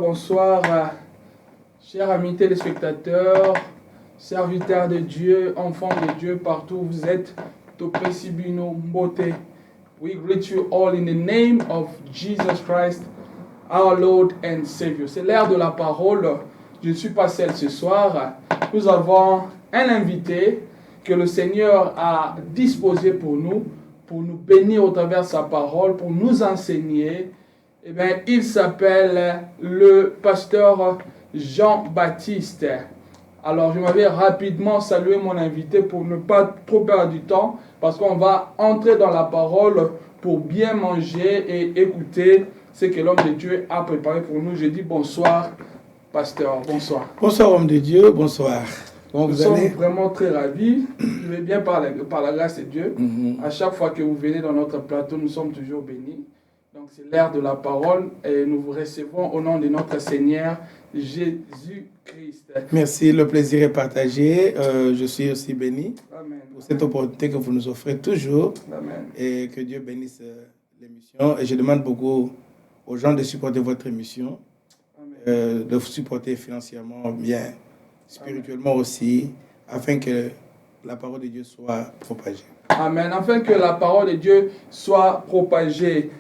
Bonsoir, chers amis téléspectateurs, serviteurs de Dieu, enfants de Dieu, partout où vous êtes. Topesibino Mbote. We greet you all in the name of Jesus Christ, our Lord and Savior. C'est l'heure de la parole. Je ne suis pas seul ce soir. Nous avons un invité que le Seigneur a disposé pour nous bénir au travers de sa parole, pour nous enseigner. Eh bien, il s'appelle le pasteur Jean-Baptiste. Alors, je m'avais rapidement salué mon invité pour ne pas trop perdre du temps, parce qu'on va entrer dans la parole pour bien manger et écouter ce que l'homme de Dieu a préparé pour nous. Je dis bonsoir, pasteur. Bonsoir. Bonsoir, homme de Dieu. Bonsoir. Nous sommes vraiment très ravis. Je vais bien par la grâce de Dieu. À chaque fois que vous venez dans notre plateau, nous sommes toujours bénis. Donc c'est l'heure de la parole et nous vous recevons au nom de notre Seigneur Jésus-Christ. Merci, le plaisir est partagé. Je suis aussi béni Amen. Pour cette opportunité que vous nous offrez toujours. Amen. Et que Dieu bénisse l'émission. Et je demande beaucoup aux gens de supporter votre émission, de vous supporter financièrement, bien spirituellement Amen. Aussi, afin que la parole de Dieu soit propagée. Amen. Afin que la parole de Dieu soit propagée.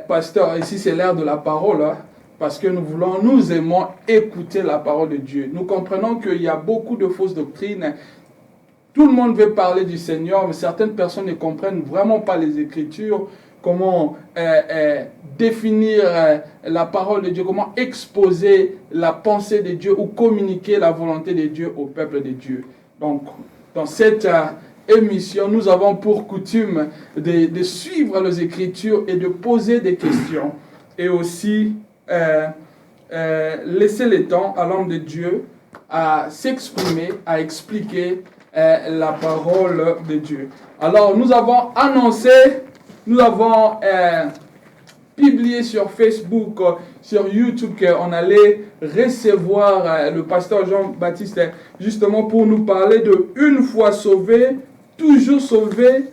Pasteur, ici c'est l'ère de la parole, hein, parce que nous aimons écouter la parole de Dieu. Nous comprenons qu'il y a beaucoup de fausses doctrines. Tout le monde veut parler du Seigneur, mais certaines personnes ne comprennent vraiment pas les Écritures, comment définir la parole de Dieu, comment exposer la pensée de Dieu ou communiquer la volonté de Dieu au peuple de Dieu. Donc, dans cette émission, nous avons pour coutume de suivre les Écritures et de poser des questions et aussi laisser le temps à l'homme de Dieu à s'exprimer, à expliquer la parole de Dieu. Alors, nous avons annoncé, nous avons publié sur Facebook, sur YouTube qu'on allait recevoir le pasteur Jean-Baptiste justement pour nous parler de une fois sauvé, toujours sauvé,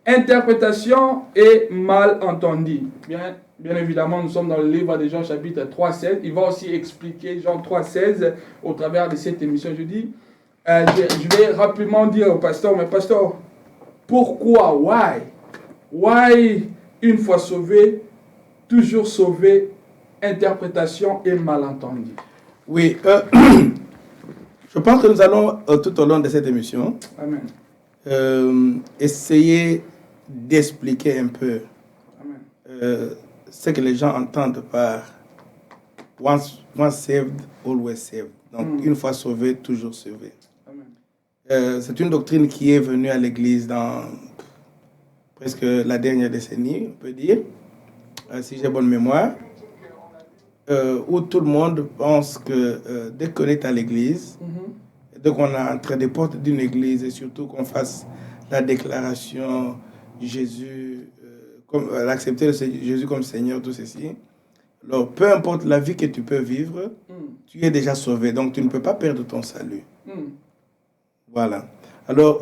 interprétation et malentendu. Bien évidemment, nous sommes dans le livre de Jean chapitre 3,16. Il va aussi expliquer Jean 3,16 au travers de cette émission. Je dis, je vais rapidement dire au pasteur, mais pasteur, pourquoi, why une fois sauvé, toujours sauvé, interprétation et malentendu? Oui, je pense que nous allons tout au long de cette émission Amen. Essayer d'expliquer un peu Amen. Ce que les gens entendent par once saved, always saved. Donc, une fois sauvé, toujours sauvé. Amen. C'est une doctrine qui est venue à l'Église dans presque la dernière décennie, on peut dire, si j'ai bonne mémoire, où tout le monde pense que dès qu'on est à l'Église, dès qu'on entre des portes d'une Église, et surtout qu'on fasse la déclaration Jésus, l'accepter Jésus comme Seigneur, tout ceci, alors peu importe la vie que tu peux vivre, tu es déjà sauvé, donc tu ne peux pas perdre ton salut. Voilà. Alors,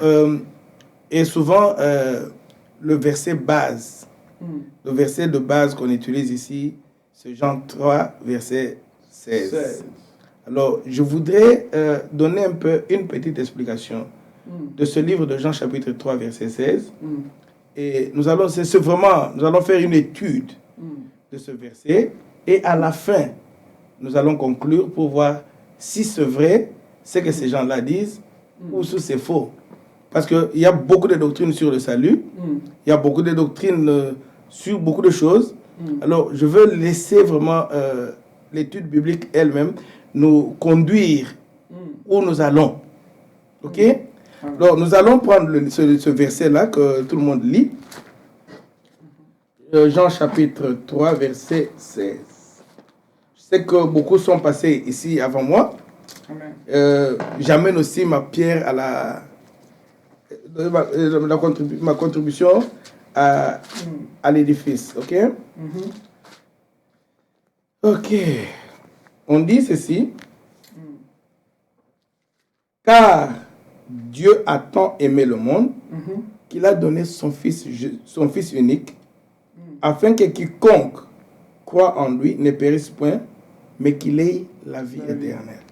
et souvent, le verset base, le verset de base qu'on utilise ici, c'est Jean 3, verset 16. Alors, je voudrais donner un peu une petite explication de ce livre de Jean chapitre 3, verset 16. Et nous allons faire une étude de ce verset. Et à la fin, nous allons conclure pour voir si c'est vrai ce que ces gens-là disent ou si c'est faux. Parce qu'il y a beaucoup de doctrines sur le salut. Il y a beaucoup de doctrines sur beaucoup de choses. Alors, je veux laisser vraiment l'étude biblique elle-même nous conduire où nous allons. OK? Alors, nous allons prendre ce verset-là que tout le monde lit. Jean chapitre 3, verset 16. Je sais que beaucoup sont passés ici avant moi. J'amène aussi ma pierre à ma contribution à l'édifice. OK? OK. On dit ceci. Car Dieu a tant aimé le monde qu'il a donné son fils unique, afin que quiconque croit en lui ne périsse point, mais qu'il ait la vie éternelle.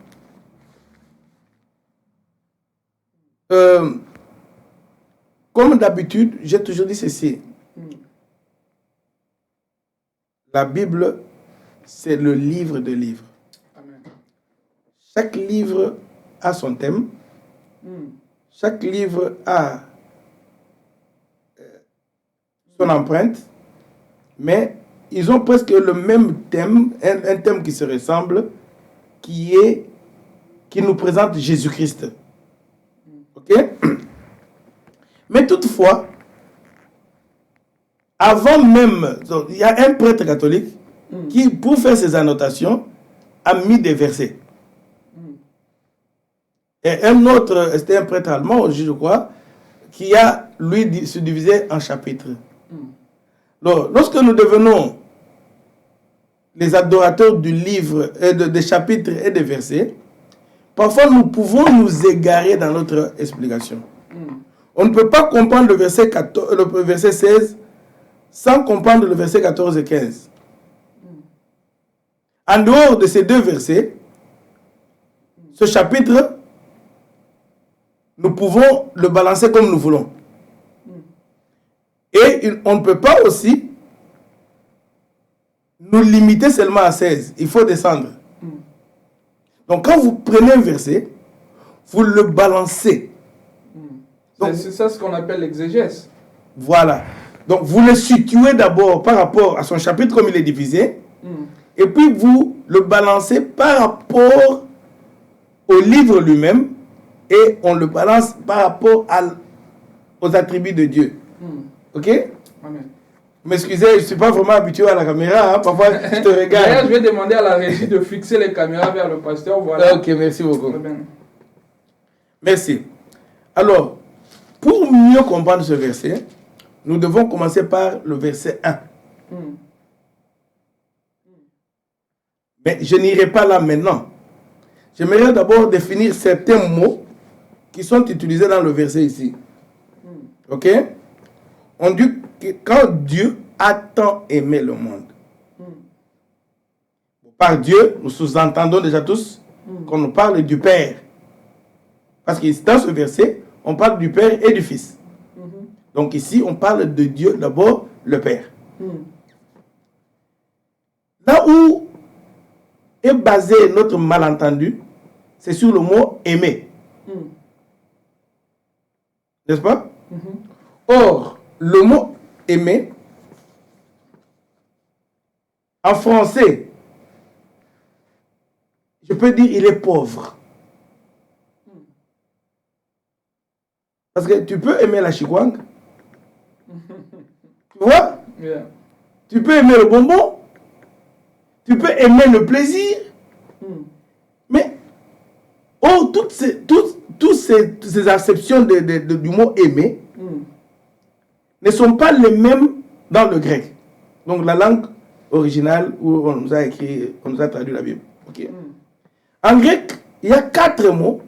Comme d'habitude, j'ai toujours dit ceci. La Bible, c'est le livre de livres. Amen. Chaque livre a son thème. Chaque livre a son empreinte. Mais ils ont presque le même thème, un thème qui se ressemble, qui nous présente Jésus-Christ. OK? Mais toutefois, avant même, il y a un prêtre catholique qui, pour faire ses annotations, a mis des versets. Et un autre, c'était un prêtre allemand, je crois, qui a, lui, se divisé en chapitres. Alors, lorsque nous devenons les adorateurs du livre, des chapitres et des versets, parfois nous pouvons nous égarer dans notre explication. On ne peut pas comprendre le verset 16 sans comprendre le verset 14 et 15. En dehors de ces deux versets, ce chapitre, nous pouvons le balancer comme nous voulons. Et on ne peut pas aussi nous limiter seulement à 16. Il faut descendre. Donc quand vous prenez un verset, vous le balancez. C'est ça ce qu'on appelle l'exégèse. Voilà. Donc vous le situez d'abord par rapport à son chapitre comme il est divisé. Et puis vous le balancez par rapport au livre lui-même. Et on le balance par rapport aux attributs de Dieu. OK? Amen. M'excusez, je ne suis pas vraiment habitué à la caméra. Hein. Parfois, je te regarde. D'ailleurs, je vais demander à la régie de fixer les caméras vers le pasteur. Voilà. OK, merci beaucoup. Merci. Alors, pour mieux comprendre ce verset, nous devons commencer par le verset 1. Mais je n'irai pas là maintenant. J'aimerais d'abord définir certains mots qui sont utilisés dans le verset ici. OK? On dit que quand Dieu a tant aimé le monde. Par Dieu, nous sous-entendons déjà tous qu'on nous parle du Père. Parce que dans ce verset, on parle du Père et du Fils. Donc ici, on parle de Dieu d'abord, le Père. Là où est basé notre malentendu, c'est sur le mot aimer. N'est-ce pas? Or, le mot aimer, en français, je peux dire il est pauvre. Parce que tu peux aimer la chikwang. Tu vois? Yeah. Tu peux aimer le bonbon. Tu peux aimer le plaisir. Mais, toutes ces acceptions du mot aimer ne sont pas les mêmes dans le grec. Donc la langue originale où on nous a traduit la Bible. Okay. En grec, il y a 4 mots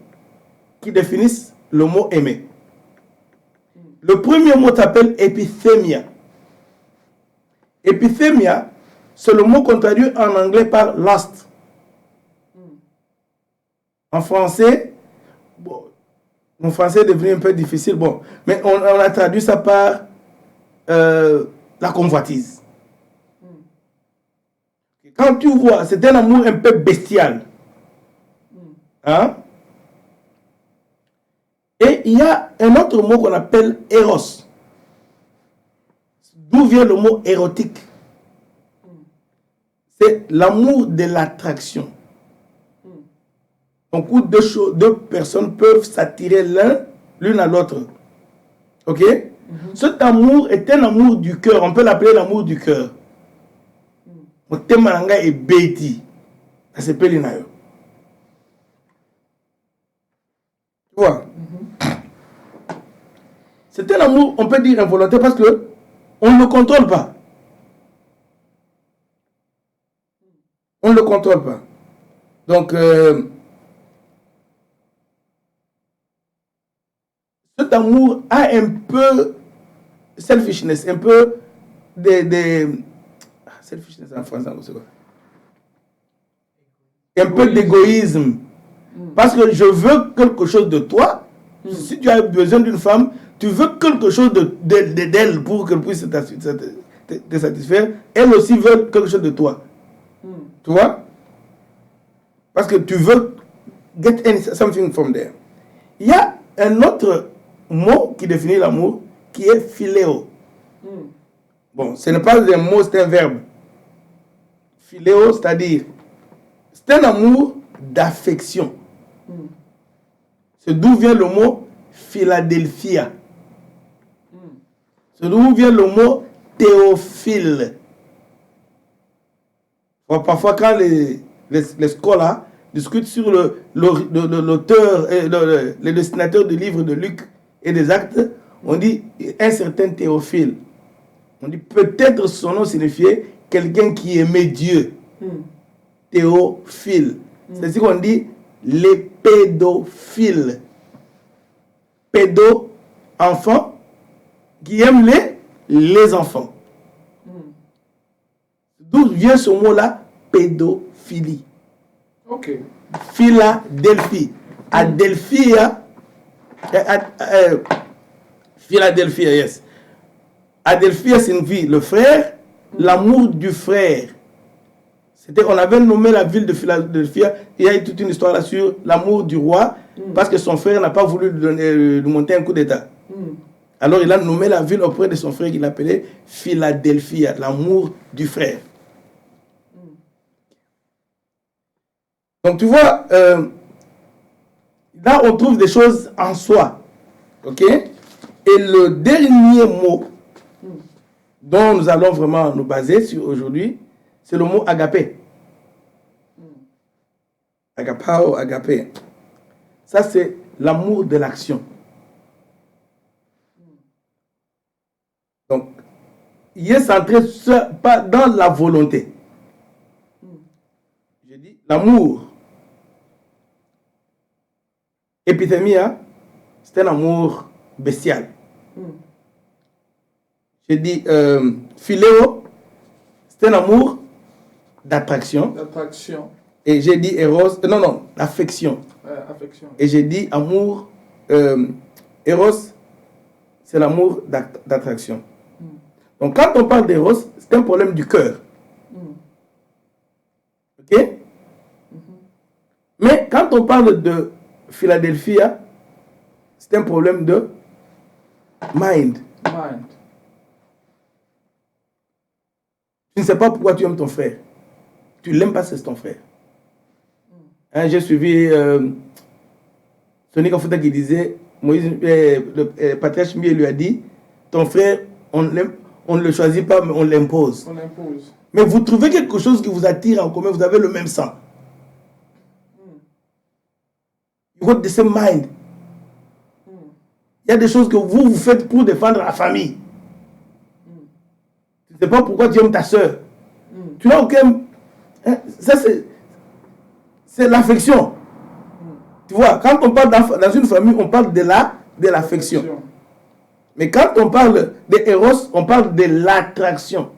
qui définissent le mot aimer. Le premier mot s'appelle epithemia. Epithemia, c'est le mot qu'on traduit en anglais par lust. En français, bon, mon français est devenu un peu difficile, bon, mais on a traduit ça par la convoitise. Quand tu vois, c'est un amour un peu bestial. Hein? Et il y a un autre mot qu'on appelle éros. D'où vient le mot érotique? C'est l'amour de l'attraction. Donc, où deux personnes peuvent s'attirer l'une à l'autre. Ok? Cet amour est un amour du cœur. On peut l'appeler l'amour du cœur. Mon thème est bêti. Ça s'appelle l'inayo. Tu vois? C'est un amour, on peut dire involontaire parce que on ne le contrôle pas. On ne le contrôle pas. Donc, cet amour a un peu selfishness, un peu selfishness en français, c'est quoi? Un peu d'égoïsme. Parce que je veux quelque chose de toi. Si tu as besoin d'une femme, tu veux quelque chose d'elle pour qu'elle puisse te satisfaire. Elle aussi veut quelque chose de toi. Tu vois? Parce que tu veux get something from there. Il y a un autre mot qui définit l'amour qui est philéo. Bon, ce n'est pas un mot, c'est un verbe. Philéo, c'est-à-dire, c'est un amour d'affection. C'est d'où vient le mot Philadelphia. C'est d'où vient le mot théophile. Bon, parfois, quand les scholars discutent sur l'auteur, le dessinateur du livre de Luc et des Actes, on dit un certain théophile. On dit peut-être son nom signifiait quelqu'un qui aimait Dieu. Théophile. C'est ce qu'on dit les pédophiles. Pédo, enfant, qui aiment les enfants. D'où vient ce mot-là? Pédophilie. Ok. Philadelphie. Adelphia. Philadelphia, yes. Adelphia signifie le frère, l'amour du frère. On avait nommé la ville de Philadelphia. Il y a eu toute une histoire là sur l'amour du roi parce que son frère n'a pas voulu lui monter un coup d'état. Alors il a nommé la ville auprès de son frère qu'il appelait Philadelphia, l'amour du frère. Donc tu vois, là on trouve des choses en soi. Ok? Et le dernier mot dont nous allons vraiment nous baser sur aujourd'hui, c'est le mot agapé. Agapao, agapé. Ça, c'est l'amour de l'action. Donc, il est centré pas dans la volonté. Je dis l'amour. Épithémia, c'est un amour bestial. Je dis philéo, c'est un amour d'attraction. Et j'ai dit éros, affection. Affection. Et j'ai dit amour, éros, c'est l'amour d'attraction. Donc quand on parle d'éros, c'est un problème du cœur. Ok? Mais quand on parle de Philadelphia, c'est un problème de mind. Tu ne sais pas pourquoi tu aimes ton frère. Tu ne l'aimes pas, c'est ton frère. J'ai suivi Tony Kafuta qui disait, le patriarche Mié lui a dit, ton frère, on ne le choisit pas, mais on l'impose. Mais vous trouvez quelque chose qui vous attire en commun, vous avez le même sang. You got the same mind. Il y a des choses que vous faites pour défendre la famille. Tu ne sais pas pourquoi tu aimes ta soeur. Tu n'as aucun... Ça, c'est l'affection. Tu vois, quand on parle dans une famille, on parle de l'affection. Mais quand on parle de Eros, on parle de l'attraction.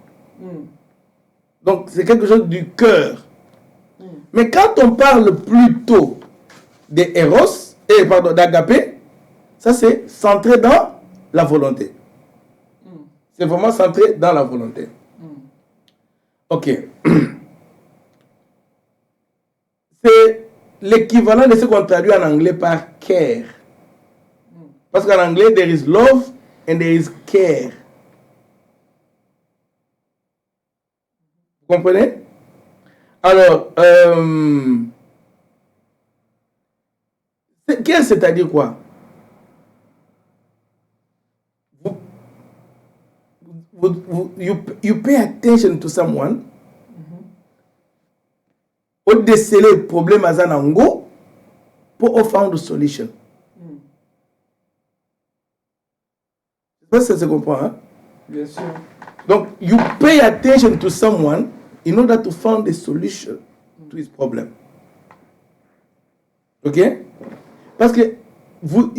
Donc, c'est quelque chose du cœur. Mais quand on parle plutôt des Eros, d'Agapé, ça c'est centré dans la volonté. C'est vraiment centré dans la volonté. Ok. C'est l'équivalent de ce qu'on traduit en anglais par care. Parce qu'en anglais, there is love and there is care. Vous comprenez? Alors, care, c'est-à-dire quoi? You pay attention to someone pour déceler le problème à Zanango pour find a solution. Ça, ça se comprend, hein? Bien sûr. Donc, you pay attention to someone in order to find a solution to his problem. Ok? Parce que vous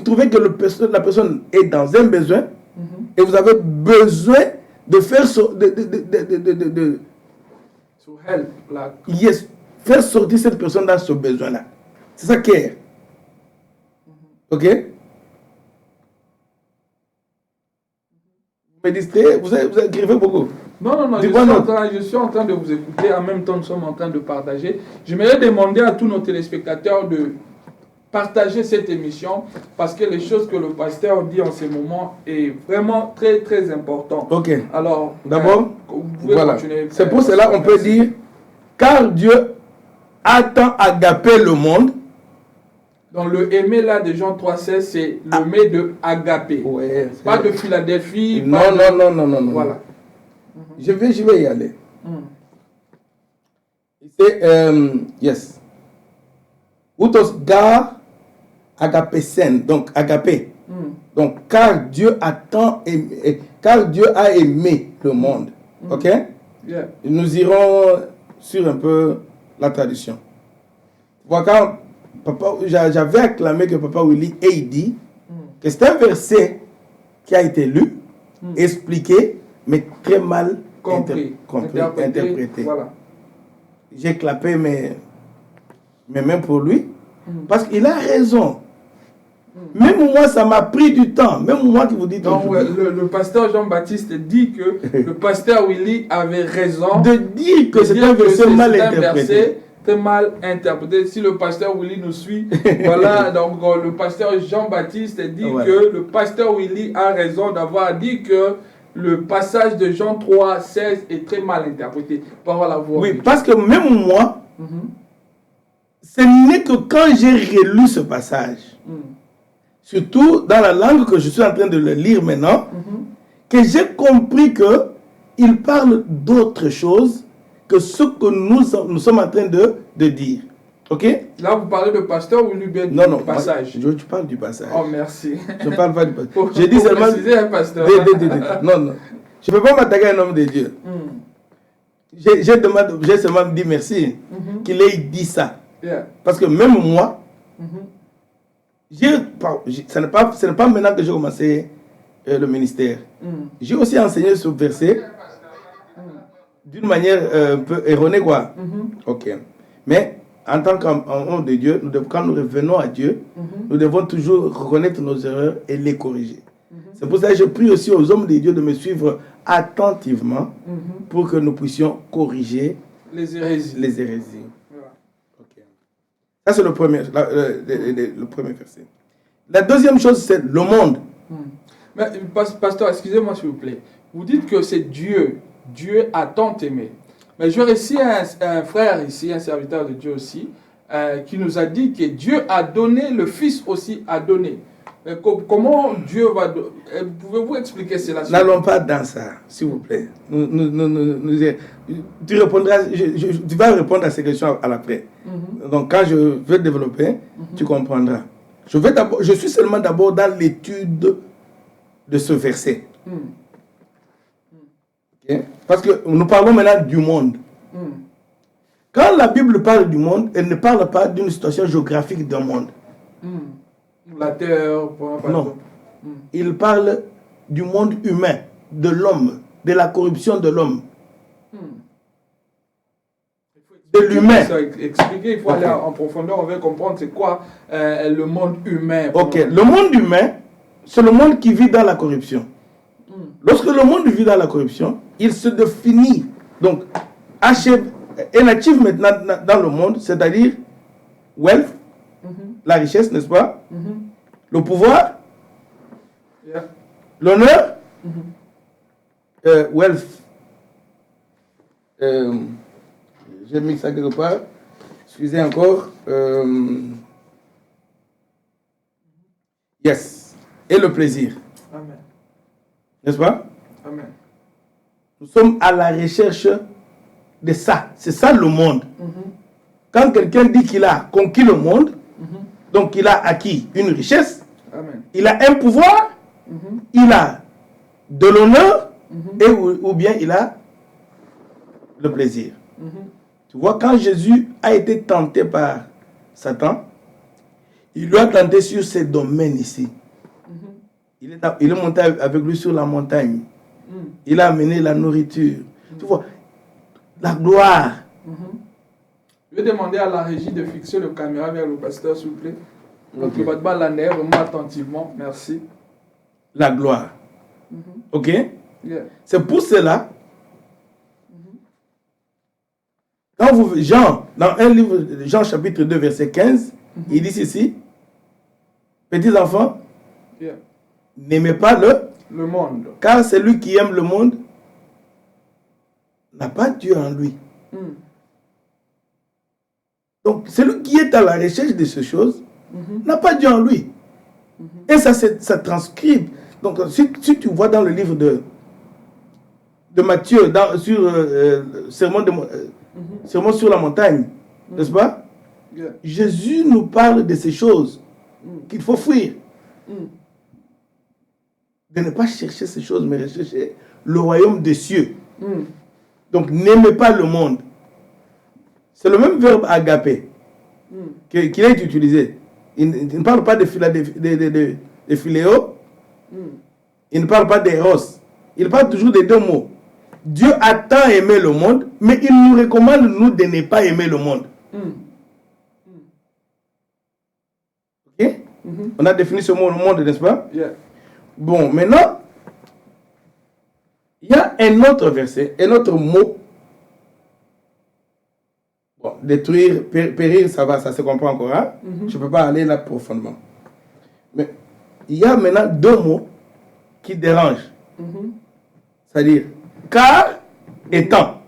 trouvez que la personne est dans un besoin et vous avez besoin de faire help, like. Yes, faire sortir cette personne dans ce besoin-là. C'est ça qui est. Ok? Vous me distrayez, vous écrivez beaucoup. Non, je suis en train de vous écouter. En même temps, nous sommes en train de partager. J'aimerais demander à tous nos téléspectateurs de partager cette émission parce que les choses que le pasteur dit en ce moment est vraiment très, très important. Ok. Alors, d'abord, vous pouvez continuer. C'est pour cela qu'on peut dire, car Dieu a tant agapé le monde. Dans le aimer là de Jean 3,16, c'est le mais de agapé. Ouais, pas de Philadelphie. Non. Voilà. Je vais y aller. C'est, yes. Utos gar agapé sen, donc agapé. Donc, car Dieu a tant aimé, car Dieu a aimé le monde. Ok? Yeah. Nous irons sur un peu la traduction. Quand j'avais acclamé que Papa Willy ait dit que c'est un verset qui a été lu, expliqué, mais très mal interprété. Voilà. J'ai clapé mes mains pour lui, parce qu'il a raison. Même moi, ça m'a pris du temps. Même moi qui vous dis... Donc, le pasteur Jean-Baptiste dit que le pasteur Willy avait raison de dire que c'est un verset mal interprété. Très mal interprété. Si le pasteur Willy nous suit, voilà, donc le pasteur Jean-Baptiste dit que le pasteur Willy a raison d'avoir dit que le passage de Jean 3,16 est très mal interprété. Parole à vous. Oui, parce que même moi, ce n'est que quand j'ai relu ce passage, surtout dans la langue que je suis en train de le lire maintenant, que j'ai compris qu'il parle d'autre chose que ce que nous sommes en train de dire. Ok? Là, vous parlez de pasteur ou du passage? Je parle du passage. Oh, merci. Je ne parle pas du passage. J'ai dit seulement... un pasteur. Non. Je ne peux pas m'attaquer à un homme de Dieu. J'ai seulement dit merci qu'il ait dit ça. Yeah. Parce que même moi, ce n'est pas maintenant que j'ai commencé le ministère. J'ai aussi enseigné ce verset d'une manière un peu erronée, quoi. Ok. Mais en tant qu'homme de Dieu, quand nous revenons à Dieu, nous devons toujours reconnaître nos erreurs et les corriger. C'est pour ça que je prie aussi aux hommes de Dieu de me suivre attentivement pour que nous puissions corriger les hérésies. Voilà. Okay. Ça, c'est le premier verset. La deuxième chose, c'est le monde. Mais, pasteur, excusez-moi s'il vous plaît. Vous dites que c'est Dieu. Dieu a tant aimé. Mais j'aurais ici un frère ici, un serviteur de Dieu aussi, qui nous a dit que Dieu a donné, le Fils aussi a donné. Comment Dieu va... Pouvez-vous expliquer cela? N'allons pas dans ça, s'il vous plaît. Tu vas répondre à ces questions à l'après. Donc, quand je veux développer, tu comprendras. Je suis seulement d'abord dans l'étude de ce verset. Okay? Parce que nous parlons maintenant du monde. Quand la Bible parle du monde, elle ne parle pas d'une situation géographique d'un monde. La terre, non. Il parle du monde humain, de l'homme, de la corruption de l'homme. de l'humain. Expliquer, il faut aller en profondeur, on veut comprendre c'est quoi le monde humain. Ok, le monde humain, c'est le monde qui vit dans la corruption. Lorsque le monde vit dans la corruption, il se définit. Donc, un achievement dans le monde, c'est-à-dire wealth, la richesse, n'est-ce pas? Le pouvoir, l'honneur, wealth. J'ai mis ça quelque part. Excusez encore. Yes. Et le plaisir. Amen. N'est-ce pas? Amen. Nous sommes à la recherche de ça. C'est ça le monde. Quand quelqu'un dit qu'il a conquis le monde, donc il a acquis une richesse, Amen. Il a un pouvoir, il a de l'honneur, et ou bien il a le plaisir. Tu vois, quand Jésus a été tenté par Satan, il lui a tenté sur ces domaines ici. Il est monté avec lui sur la montagne. Il a amené la nourriture. Tu vois, la gloire. Je vais demander à la régie de fixer le caméra vers le pasteur, s'il vous plaît. Donc, il va te balader vraiment attentivement. Merci. La gloire. Ok? Yeah. C'est pour cela, quand Jean, dans un livre, Jean chapitre 2, verset 15, il dit ceci, petits enfants, n'aimez pas le monde. Car celui qui aime le monde n'a pas Dieu en lui. Donc, celui qui est à la recherche de ces choses n'a pas Dieu en lui. Et ça transcrit. Donc, si tu vois dans le livre de Matthieu, sur Sermon sur la montagne, n'est-ce pas? Jésus nous parle de ces choses qu'il faut fuir. De ne pas chercher ces choses, mais rechercher le royaume des cieux. Donc, n'aimez pas le monde. C'est le même verbe agapé qu'il a utilisé. Il ne parle pas de philéo. Il ne parle pas d'éros. Il parle toujours des deux mots. Dieu a tant aimé le monde, mais il nous recommande, nous, de ne pas aimer le monde. Ok? On a défini ce mot, le monde, n'est-ce pas? Yeah. Bon, maintenant, il y a un autre verset, un autre mot. Bon, détruire, périr, ça va, ça se comprend encore. Hein? Je ne peux pas aller là profondément. Mais il y a maintenant deux mots qui dérangent. C'est-à-dire, car et temps.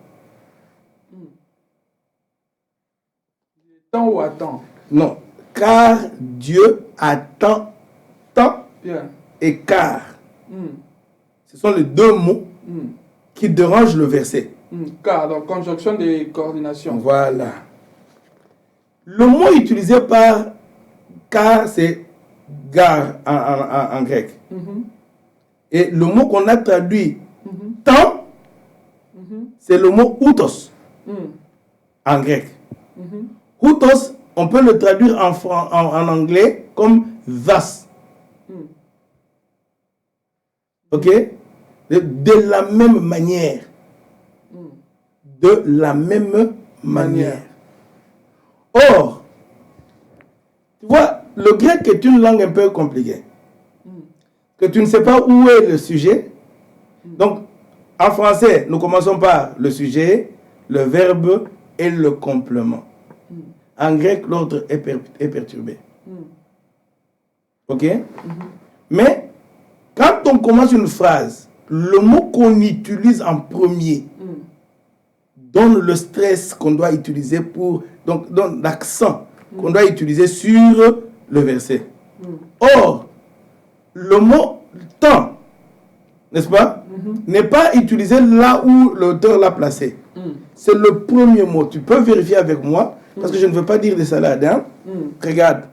Temps ou attend? Non, car Dieu attend temps et car. Ce sont les deux mots qui dérangent le verset. Car, donc conjonction de coordination. Voilà. Le mot utilisé par car, c'est gar en grec. Et le mot qu'on a traduit temps, c'est le mot outos en grec. Outos, on peut le traduire en anglais comme thus. Ok? De la même manière. De la même manière. Or, tu vois, le grec est une langue un peu compliquée. Que tu ne sais pas où est le sujet. Donc, en français, nous commençons par le sujet, le verbe et le complément. En grec, l'ordre est perturbé. Ok? Mais, quand on commence une phrase, le mot qu'on utilise en premier donne le stress qu'on doit utiliser pour... Donc, donne l'accent qu'on doit utiliser sur le verset. Or, le mot temps, n'est-ce pas, n'est pas utilisé là où l'auteur l'a placé. C'est le premier mot. Tu peux vérifier avec moi, parce que je ne veux pas dire des salades. Hein? Regarde.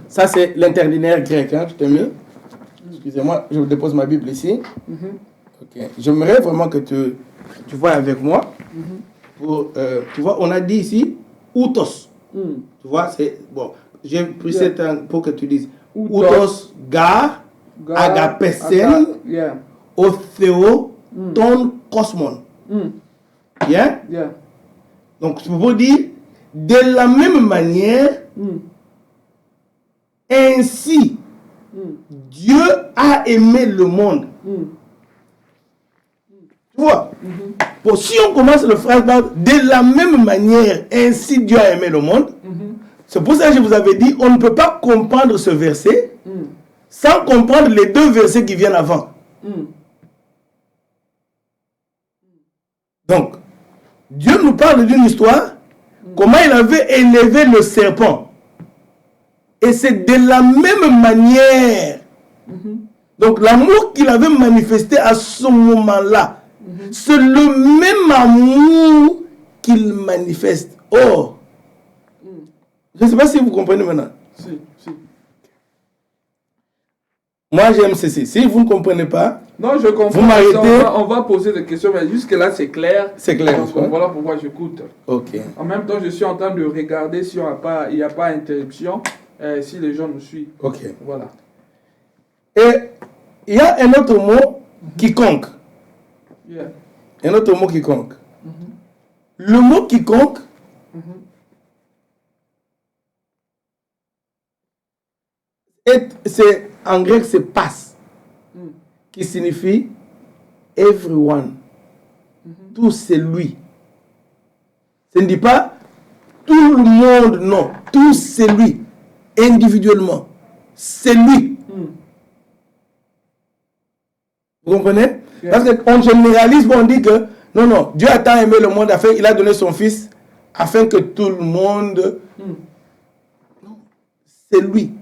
Ça, c'est l'interlinéaire grec. Hein? Je t'ai mis. Excusez-moi, je dépose ma Bible ici. Okay. J'aimerais vraiment que tu vois avec moi. Tu vois, on a dit ici outos. Tu vois, c'est bon. J'ai pris cette pour que tu dises outos, gar, agapesen, otheo, ton, cosmon. Yeah? Donc, je peux dire, de la même manière, ainsi, Dieu a aimé le monde. Tu vois? Bon, si on commence le phrase par de la même manière, ainsi Dieu a aimé le monde, c'est pour ça que je vous avais dit, on ne peut pas comprendre ce verset sans comprendre les deux versets qui viennent avant. Donc, Dieu nous parle d'une histoire, comment il avait élevé le serpent. Et c'est de la même manière. Donc, l'amour qu'il avait manifesté à ce moment-là, c'est le même amour qu'il manifeste. Or, je ne sais pas si vous comprenez maintenant. Si. Moi, j'aime ceci. Si vous ne comprenez pas, non, je comprends. Vous m'arrêtez. On va poser des questions, mais jusque-là, c'est clair. C'est clair. Donc, voilà pourquoi j'écoute. Ok. En même temps, je suis en train de regarder si il n'y a pas interruption, si les gens nous suivent. Ok. Voilà. Et il y a un autre mot, quiconque. Yeah. Un autre mot, quiconque. Le mot quiconque, c'est en grec, c'est pas, qui signifie everyone. Tout c'est lui. Ça ne dit pas tout le monde, non. Tout c'est lui. Individuellement. C'est lui. Vous comprenez? Parce qu'on généralise, on dit que non, Dieu a tant aimé le monde, il a donné son fils afin que tout le monde... Non, c'est lui.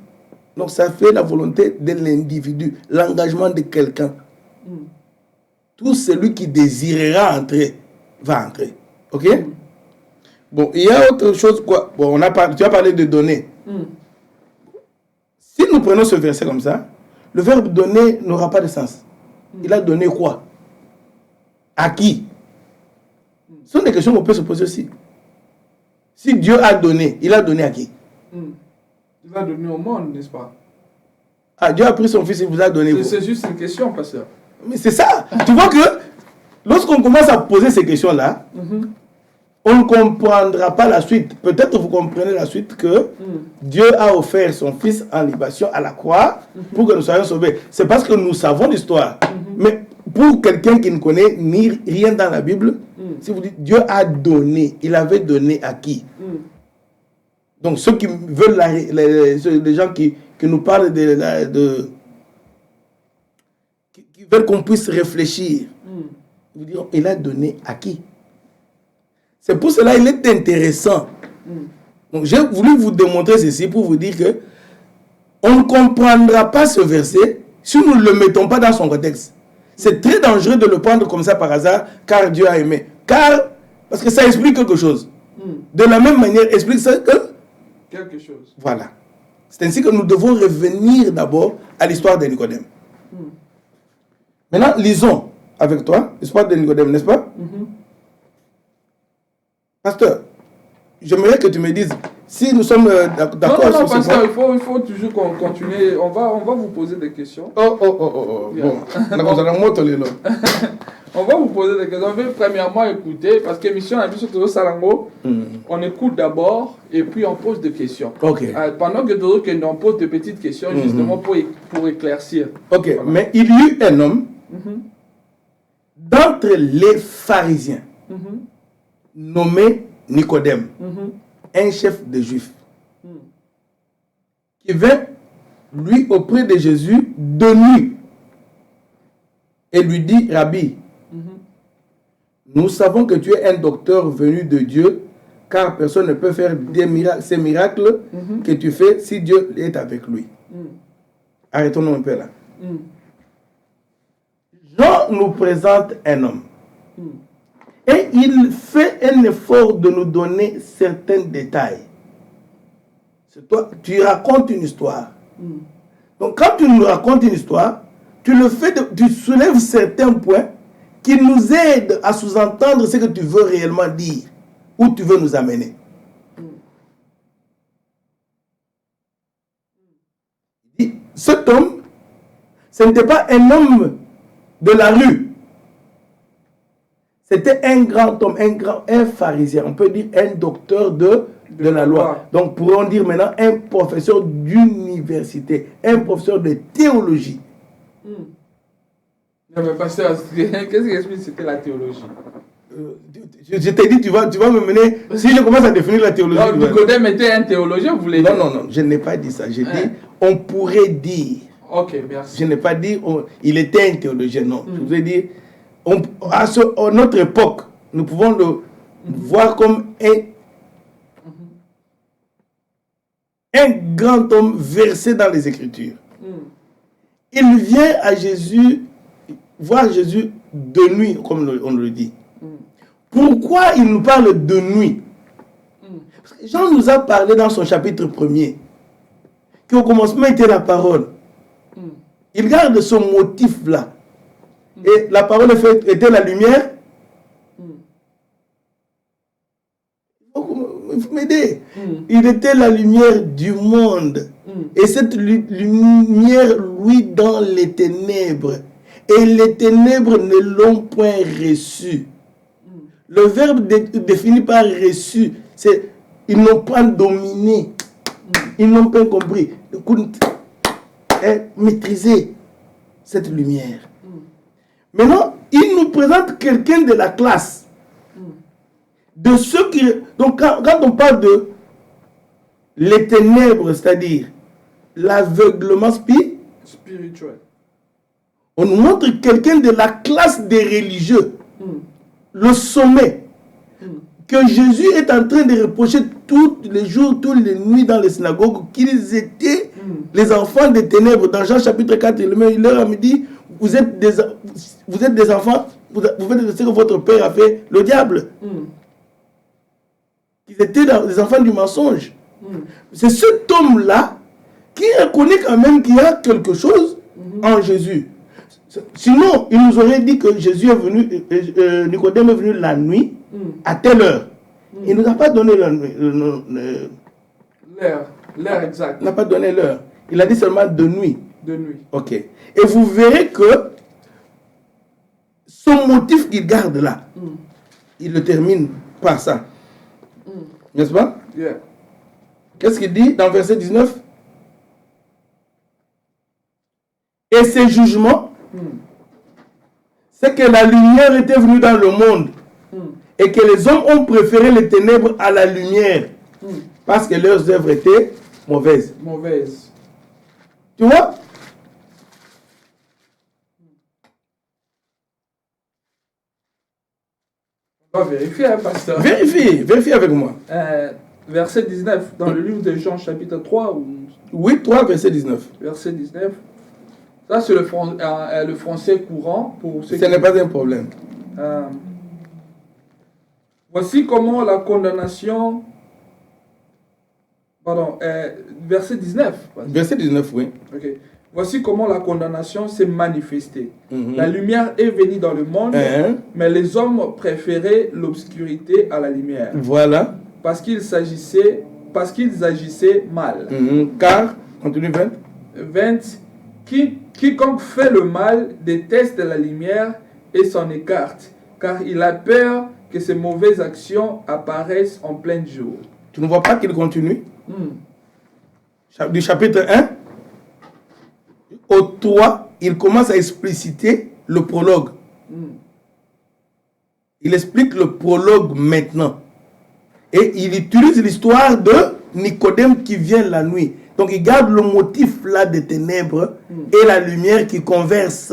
Donc ça fait la volonté de l'individu, l'engagement de quelqu'un. Tout celui qui désirera entrer, va entrer. Ok? Bon, il y a autre chose, quoi. Bon, tu as parlé de donner. Si nous prenons ce verset comme ça, le verbe donner n'aura pas de sens. Il a donné quoi? À qui? Ce sont des questions qu'on peut se poser aussi. Si Dieu a donné, il a donné à qui? Il a donné au monde, n'est-ce pas? Ah, Dieu a pris son fils et vous a donné. C'est juste une question, pasteur. Mais c'est ça. Tu vois que lorsqu'on commence à poser ces questions-là, on ne comprendra pas la suite. Peut-être vous comprenez la suite que Dieu a offert son fils en libation à la croix pour que nous soyons sauvés. C'est parce que nous savons l'histoire. Mais pour quelqu'un qui ne connaît ni rien dans la Bible, si vous dites Dieu a donné, il avait donné à qui? Donc ceux qui veulent, les gens qui nous parlent qui veulent qu'on puisse réfléchir, vous diront, il a donné à qui? C'est pour cela qu'il est intéressant. Donc j'ai voulu vous démontrer ceci pour vous dire que on ne comprendra pas ce verset si nous ne le mettons pas dans son contexte. C'est très dangereux de le prendre comme ça par hasard, car Dieu a aimé. Parce que ça explique quelque chose. De la même manière, explique ça que quelque chose. Voilà. C'est ainsi que nous devons revenir d'abord à l'histoire de Nicodème. Maintenant, lisons avec toi l'histoire de Nicodème, n'est-ce pas? Pasteur, j'aimerais que tu me dises si nous sommes d'accord non, sur ce pasteur, point. il faut toujours continuer. On va vous poser des questions. Yeah. Bon, on va vous poser des questions. On va premièrement écouter, parce que l'émission a vu sur Todo Salango, on écoute d'abord et puis on pose des questions. Pendant que Todo on pose des petites questions, justement pour éclaircir. Ok, voilà. Mais il y eut un homme d'entre les pharisiens nommé Nicodème, un chef des Juifs, qui vint, lui, auprès de Jésus de nuit et lui dit, Rabbi, nous savons que tu es un docteur venu de Dieu, car personne ne peut faire ces miracles que tu fais si Dieu est avec lui. Arrêtons-nous un peu là. Jean nous présente un homme. Et il fait un effort de nous donner certains détails. Toi, tu racontes une histoire. Donc quand tu nous racontes une histoire, tu soulèves certains points qui nous aident à sous-entendre ce que tu veux réellement dire, où tu veux nous amener. Cet homme, ce n'était pas un homme de la rue. C'était un grand homme, un pharisien, on peut dire un docteur de la loi. Donc pourrons dire maintenant un professeur d'université, un professeur de théologie. Non mais pasteur, qu'est-ce qui explique c'était la théologie? Je t'ai dit, tu vas me mener. Si je commence à définir la théologie. Non, Nicodème était un théologien, vous voulez dire? Non, je n'ai pas dit ça. J'ai dit, on pourrait dire. Ok, merci. Je n'ai pas dit, il était un théologien, non. Je vous ai dit, à notre époque, nous pouvons le voir comme un grand homme versé dans les Écritures. Il vient à Jésus, voir Jésus de nuit, comme on le dit. Pourquoi il nous parle de nuit? Parce que Jean nous a parlé dans son chapitre 1er qu'au commencement était la parole. Il garde ce motif-là. Et la parole était la lumière. Il faut m'aider. Il était la lumière du monde. Et cette lumière, lui, dans les ténèbres. Et les ténèbres ne l'ont point reçu. Le verbe défini par reçu, c'est ils n'ont pas dominé. Ils n'ont pas compris. Maîtriser cette lumière. Maintenant, il nous présente quelqu'un de la classe. De ceux qui... Donc, quand on parle de les ténèbres, c'est-à-dire l'aveuglement spirituel, on nous montre quelqu'un de la classe des religieux. Le sommet. Que Jésus est en train de reprocher tous les jours, toutes les nuits dans les synagogues, qu'ils étaient les enfants des ténèbres. Dans Jean chapitre 4, il leur a dit, vous êtes des enfants, vous faites ce que votre père a fait, le diable. Ils étaient des enfants du mensonge. C'est cet homme-là qui reconnaît quand même qu'il y a quelque chose en Jésus. Sinon, il nous aurait dit que Jésus est venu, Nicodème est venu la nuit, à telle heure. Il ne nous a pas donné l'heure exact. Il n'a pas donné l'heure. Il a dit seulement de nuit. De nuit. Ok. Et vous verrez que son motif qu'il garde là, il le termine par ça. N'est-ce pas? Yeah. Qu'est-ce qu'il dit dans verset 19? Et ces jugements, c'est que la lumière était venue dans le monde et que les hommes ont préféré les ténèbres à la lumière parce que leurs œuvres étaient mauvaises. Tu vois? On va vérifier, hein, pasteur. Vérifie avec moi. Verset 19, dans le livre de Jean, chapitre 3. Oui, 3, verset 19. Verset 19. Ça, c'est le français courant. Pour ceux Ce n'est pas un problème. Voici comment la condamnation... Pardon, verset 19. Verset 19, oui. Ok. Voici comment la condamnation s'est manifestée. La lumière est venue dans le monde, mais les hommes préféraient l'obscurité à la lumière. Voilà. Parce qu'ils agissaient mal. Car, continue 20. 20. Quiconque fait le mal déteste la lumière et s'en écarte, car il a peur que ses mauvaises actions apparaissent en plein jour. Tu ne vois pas qu'il continue? Du chapitre 1 au 3, il commence à expliciter le prologue. Il explique le prologue maintenant. Et il utilise l'histoire de Nicodème qui vient la nuit. Donc il garde le motif là des ténèbres et la lumière qui converse.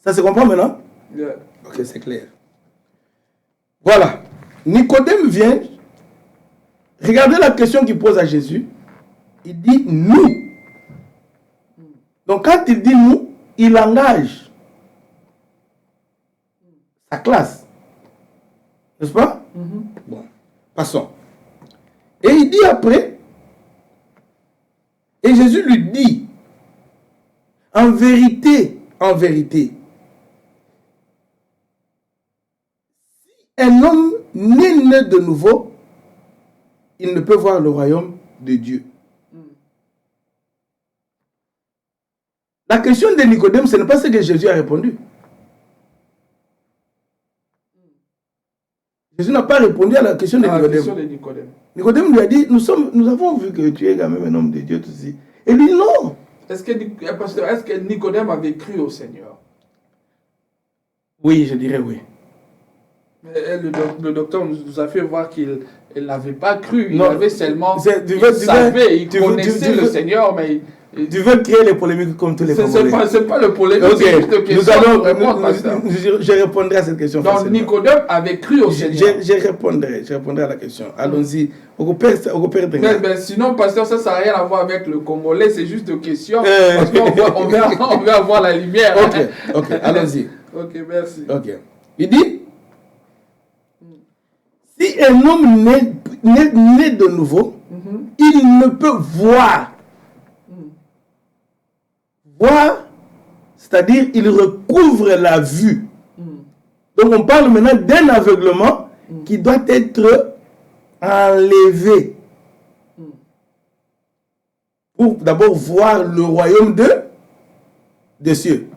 Ça se comprend maintenant? Yeah. Ok, c'est clair. Voilà. Nicodème vient. Regardez la question qu'il pose à Jésus. Il dit nous. Donc quand il dit nous, il engage sa classe. N'est-ce pas? Bon, passons. Et il dit après, et Jésus lui dit, en vérité, si un homme n'est né de nouveau, il ne peut voir le royaume de Dieu. La question de Nicodème, ce n'est pas ce que Jésus a répondu. Jésus n'a pas répondu à la question de Nicodème. Nicodème lui a dit, nous avons vu que tu es quand même un homme de Dieu, tout ceci. Et lui, non. Est-ce que Nicodème avait cru au Seigneur? Oui, je dirais oui. Mais le docteur nous a fait voir qu'il n'avait pas cru. Il Non. avait seulement... Il connaissait le Seigneur, mais... Tu veux créer les polémiques comme tous les Congolais. C'est pas le polémique, c'est juste une question. Je répondrai à cette question. Donc Nicodème avait cru au Seigneur. Je répondrai à la question. Allons-y. Mais sinon, pasteur, ça n'a rien à voir avec le Congolais, c'est juste une question. Parce qu'on veut avoir la lumière. Ok, allons-y. Ok, merci. Ok. Il dit, si un homme naît de nouveau, il ne peut voir. Voir, c'est-à-dire il recouvre la vue. Donc on parle maintenant d'un aveuglement qui doit être enlevé pour d'abord voir le royaume des cieux.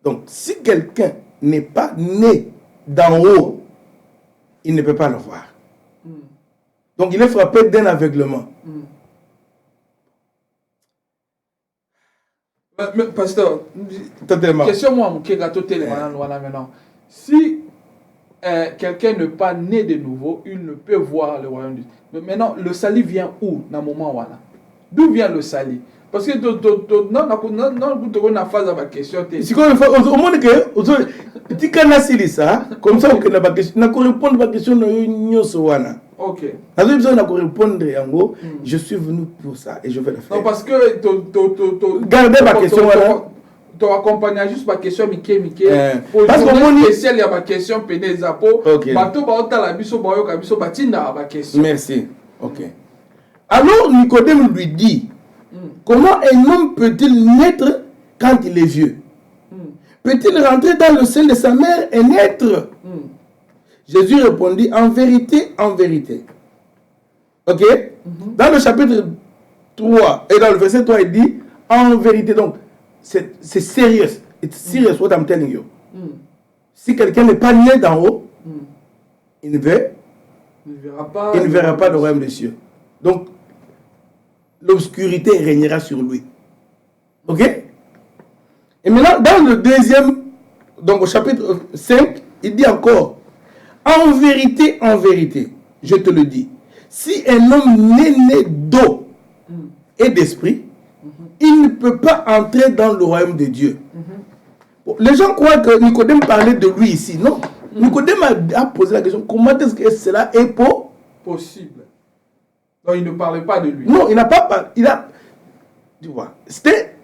Donc si quelqu'un n'est pas né d'en haut, il ne peut pas le voir. Donc il est frappé d'un aveuglement. Mais, pasteur, totalement. Question moi, maintenant. Si quelqu'un n'est pas né de nouveau, il ne peut voir le royaume de Dieu. Mais maintenant, le salut vient où dans le moment où? D'où vient le salut? Parce que non, na phase à ma question. C'est comme au monde que tu connais ça, comme ça on a question, na répondre à ma question nyoso wana. OK. Je suis venu pour ça et je vais le faire. Non, parce que gardez ma question voilà. Tu accompagnes juste ma question Mickey. Parce que mon spécial il y a ma question péné zapo. Bato ba otala biso ba yoka biso batinda ma question. Merci. OK. Alors Nicodème lui dit, comment un homme peut-il naître quand il est vieux? Peut-il rentrer dans le sein de sa mère et naître? Jésus répondit, en vérité, en vérité. Ok? Dans le chapitre 3, et dans le verset 3, il dit, en vérité. Donc, c'est sérieux. It's serious what I'm telling you. Si quelqu'un n'est pas né d'en haut, il ne verra pas le royaume des cieux. Donc, l'obscurité régnera sur lui. Ok? Et maintenant, dans le deuxième, donc au chapitre 5, il dit encore, en vérité, je te le dis, si un homme n'est né d'eau et d'esprit, il ne peut pas entrer dans le royaume de Dieu. Bon, les gens croient que Nicodème parlait de lui ici. Non. Nicodème a posé la question, comment est-ce que cela est possible? Non, il ne parlait pas de lui. Non, il n'a pas parlé. Tu vois, c'était...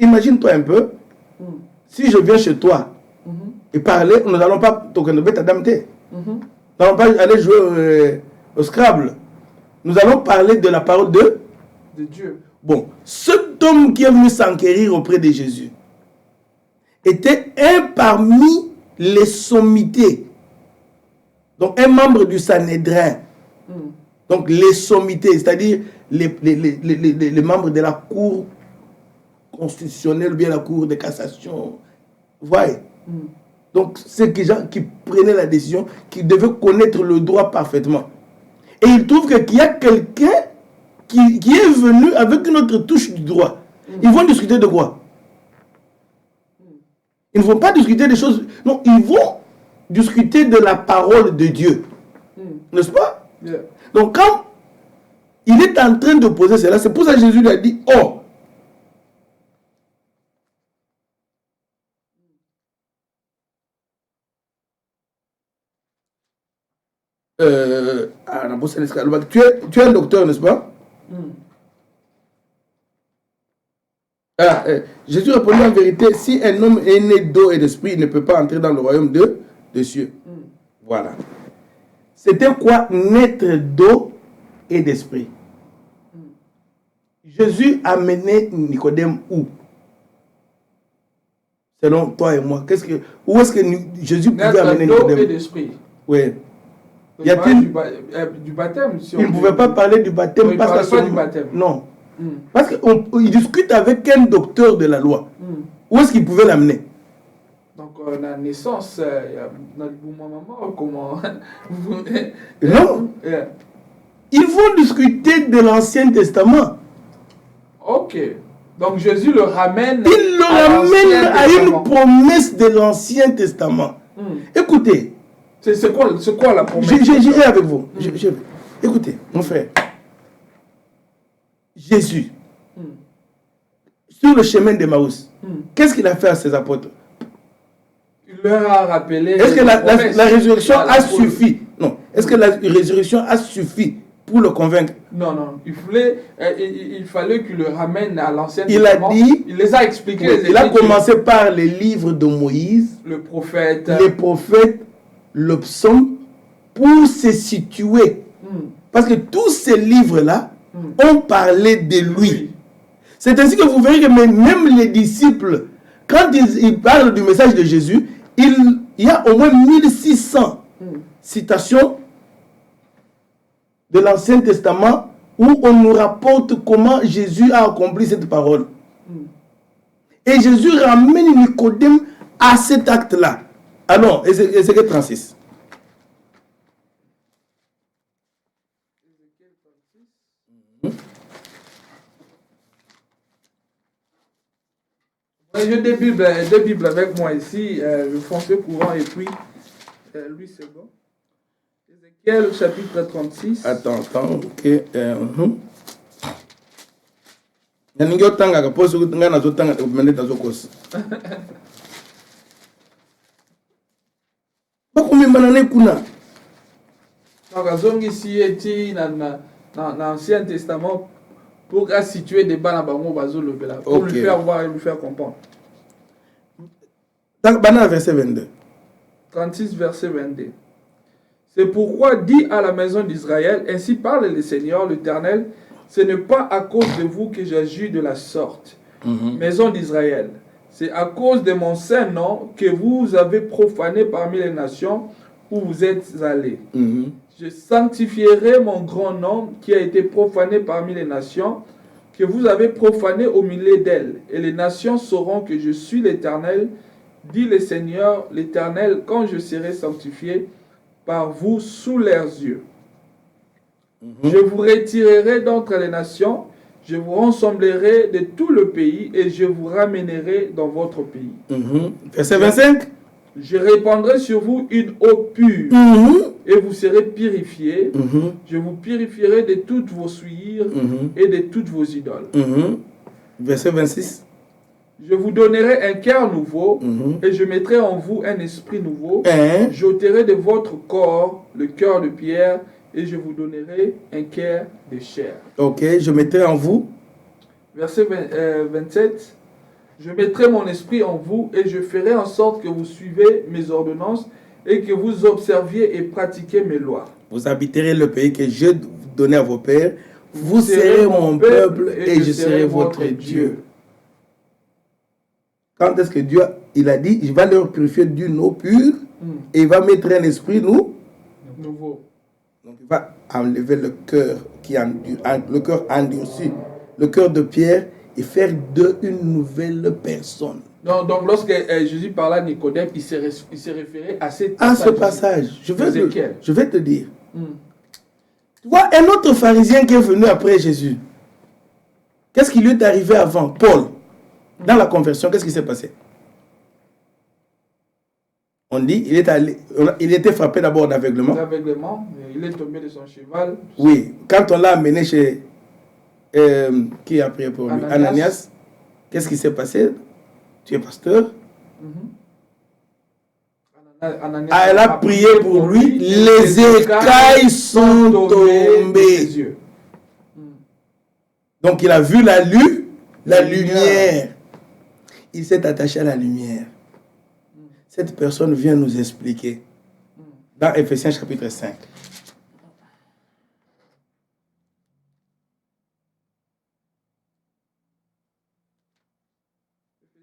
Imagine-toi un peu, si je viens chez toi et parler, nous n'allons pas t'adapter. Nous n'allons pas aller jouer au Scrabble. Nous allons parler de la parole de Dieu. Bon, cet homme qui est venu s'enquérir auprès de Jésus était un parmi les sommités. Donc, un membre du Sanhédrin. Donc, les sommités, c'est-à-dire les membres de la cour constitutionnelle ou bien la cour de cassation. Vous voyez? Donc, c'est des gens qui prenaient la décision, qui devaient connaître le droit parfaitement. Et il trouve qu'il y a quelqu'un qui est venu avec une autre touche du droit. Ils vont discuter de quoi? Ils ne vont pas discuter des choses... Non, ils vont discuter de la parole de Dieu. N'est-ce pas? Donc, quand il est en train de poser cela, c'est pour ça que Jésus lui a dit, oh, tu es un docteur, n'est-ce pas? Jésus répondit en vérité, si un homme est né d'eau et d'esprit, il ne peut pas entrer dans le royaume des cieux. Voilà. C'était quoi naître d'eau et d'esprit? Jésus a mené Nicodème où? Selon toi et moi, où est-ce que Jésus pouvait amener Nicodème? D'eau et d'esprit. Oui. Il du baptême. Si il ne pouvait pas parler du baptême. Il ne parlait pas du baptême. Non. Parce qu'il discute avec un docteur de la loi. Où est-ce qu'il pouvait l'amener? Donc, la naissance, il y a notre maman, comment Non. Yeah. Ils vont discuter de l'Ancien Testament. Ok. Donc Jésus le ramène Il le ramène à une promesse de l'Ancien Testament. Écoutez. C'est quoi la promesse? J'irai avec vous. Écoutez, mon frère. Jésus, sur le chemin d'Emmaüs, qu'est-ce qu'il a fait à ses apôtres? Il leur a rappelé. Est-ce que la résurrection a suffi? Non. Est-ce que la résurrection a suffi pour le convaincre? Non. Il fallait qu'il le ramène à l'Ancien Testament. Il les a expliqués. Oui, il a commencé par les livres de Moïse, le prophète, les prophètes, le psaume, pour se situer. Parce que tous ces livres-là ont parlé de lui. C'est ainsi que vous verrez que même les disciples, quand ils parlent du message de Jésus, il y a au moins 1600 citations de l'Ancien Testament où on nous rapporte comment Jésus a accompli cette parole. Et Jésus ramène Nicodème à cet acte-là. Ah non, Ézéchiel 36. J'ai des Bibles avec moi ici, le français courant et puis Louis II. Ézéchiel chapitre 36. Attends, ok. Naningi tanga ka poso nga nazo tanga ko mende tazo kosa. Bako mimbana kuna. Donc ici eti na l'Ancien Testament pour situer des bas dans bango bazo le bela pour lui faire voir et lui faire comprendre. Donc bana verset 22. 36 verset 22. C'est pourquoi dis à la maison d'Israël, ainsi parle le Seigneur l'Éternel, ce n'est pas à cause de vous que j'agis de la sorte, maison d'Israël. C'est à cause de mon saint nom que vous avez profané parmi les nations où vous êtes allés. Je sanctifierai mon grand nom qui a été profané parmi les nations, que vous avez profané au milieu d'elles. Et les nations sauront que je suis l'Éternel, dit le Seigneur l'Éternel, quand je serai sanctifié par vous sous leurs yeux. Je vous retirerai d'entre les nations, je vous rassemblerai de tout le pays et je vous ramènerai dans votre pays. Verset 25. Je répandrai sur vous une eau pure et vous serez purifiés. Je vous purifierai de toutes vos souillures et de toutes vos idoles. Verset 26. Je vous donnerai un cœur nouveau et je mettrai en vous un esprit nouveau. J'ôterai de votre corps le cœur de pierre et je vous donnerai un cœur de chair. Ok, je mettrai en vous. Verset 27. Je mettrai mon esprit en vous et je ferai en sorte que vous suivez mes ordonnances et que vous observiez et pratiquiez mes lois. Vous habiterez le pays que je donnais à vos pères. Vous serez mon peuple et je serai votre Dieu. Quand est-ce que Dieu, il a dit, il va leur purifier d'une eau pure et il va mettre un esprit nouveau. Donc il va enlever le cœur le cœur endurci, le cœur de pierre et faire d'eux une nouvelle personne. Donc lorsque Jésus parlait à Nicodème, il s'est référé à ce passage. Je vais te dire. Tu vois, un autre pharisien qui est venu après Jésus, qu'est-ce qui lui est arrivé avant? Paul. Dans la conversion, qu'est-ce qui s'est passé? On dit, il était frappé d'abord d'aveuglement. Il est tombé de son cheval. Oui, quand on l'a amené chez... qui a prié pour lui? Ananias. Qu'est-ce qui s'est passé? Tu es pasteur. Elle a prié pour lui. Les écailles sont tombées. Donc il a vu la lumière. Il s'est attaché à la lumière. Cette personne vient nous expliquer dans Ephésiens chapitre 5.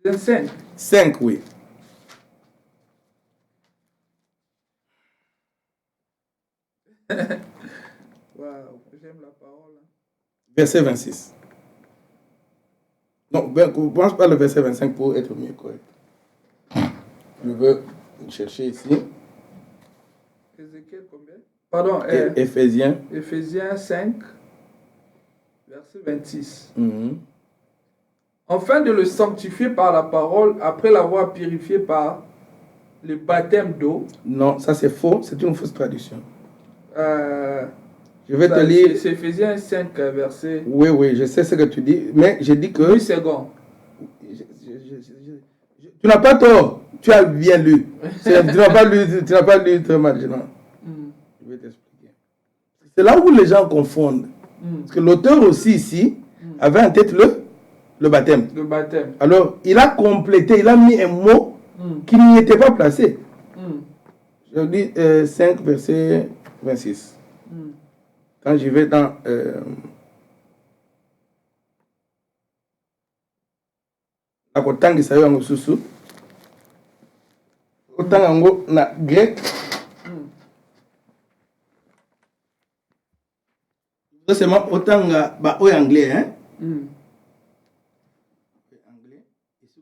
Ephésiens 5, oui. Wow, j'aime la parole. Verset 26. Non, je ne pense pas le verset 25 pour être mieux correct. je veux chercher ici. Ézéchiel combien? Pardon, Éphésiens. Éphésiens 5, verset 26. Mhm. Afin de le sanctifier par la parole, après l'avoir purifié par le baptême d'eau. Non, ça c'est faux, c'est une fausse traduction. Je vais Ça, te lire. C'est Éphésiens 5, verset. Oui, je sais ce que tu dis, mais je dis que. 8 secondes. Tu n'as pas tort, tu as bien lu. Tu n'as pas lu très mal. Non. Je vais t'expliquer. C'est là où les gens confondent. Parce que l'auteur aussi ici avait en tête le baptême. Le baptême. Alors, il a complété, il a mis un mot qui n'y était pas placé. Je dis 5, verset 26. Quand j'y vais dans... Akotangi sayo yango susu. Autant yango na grec. C'est seulement autant ba o anglais hein.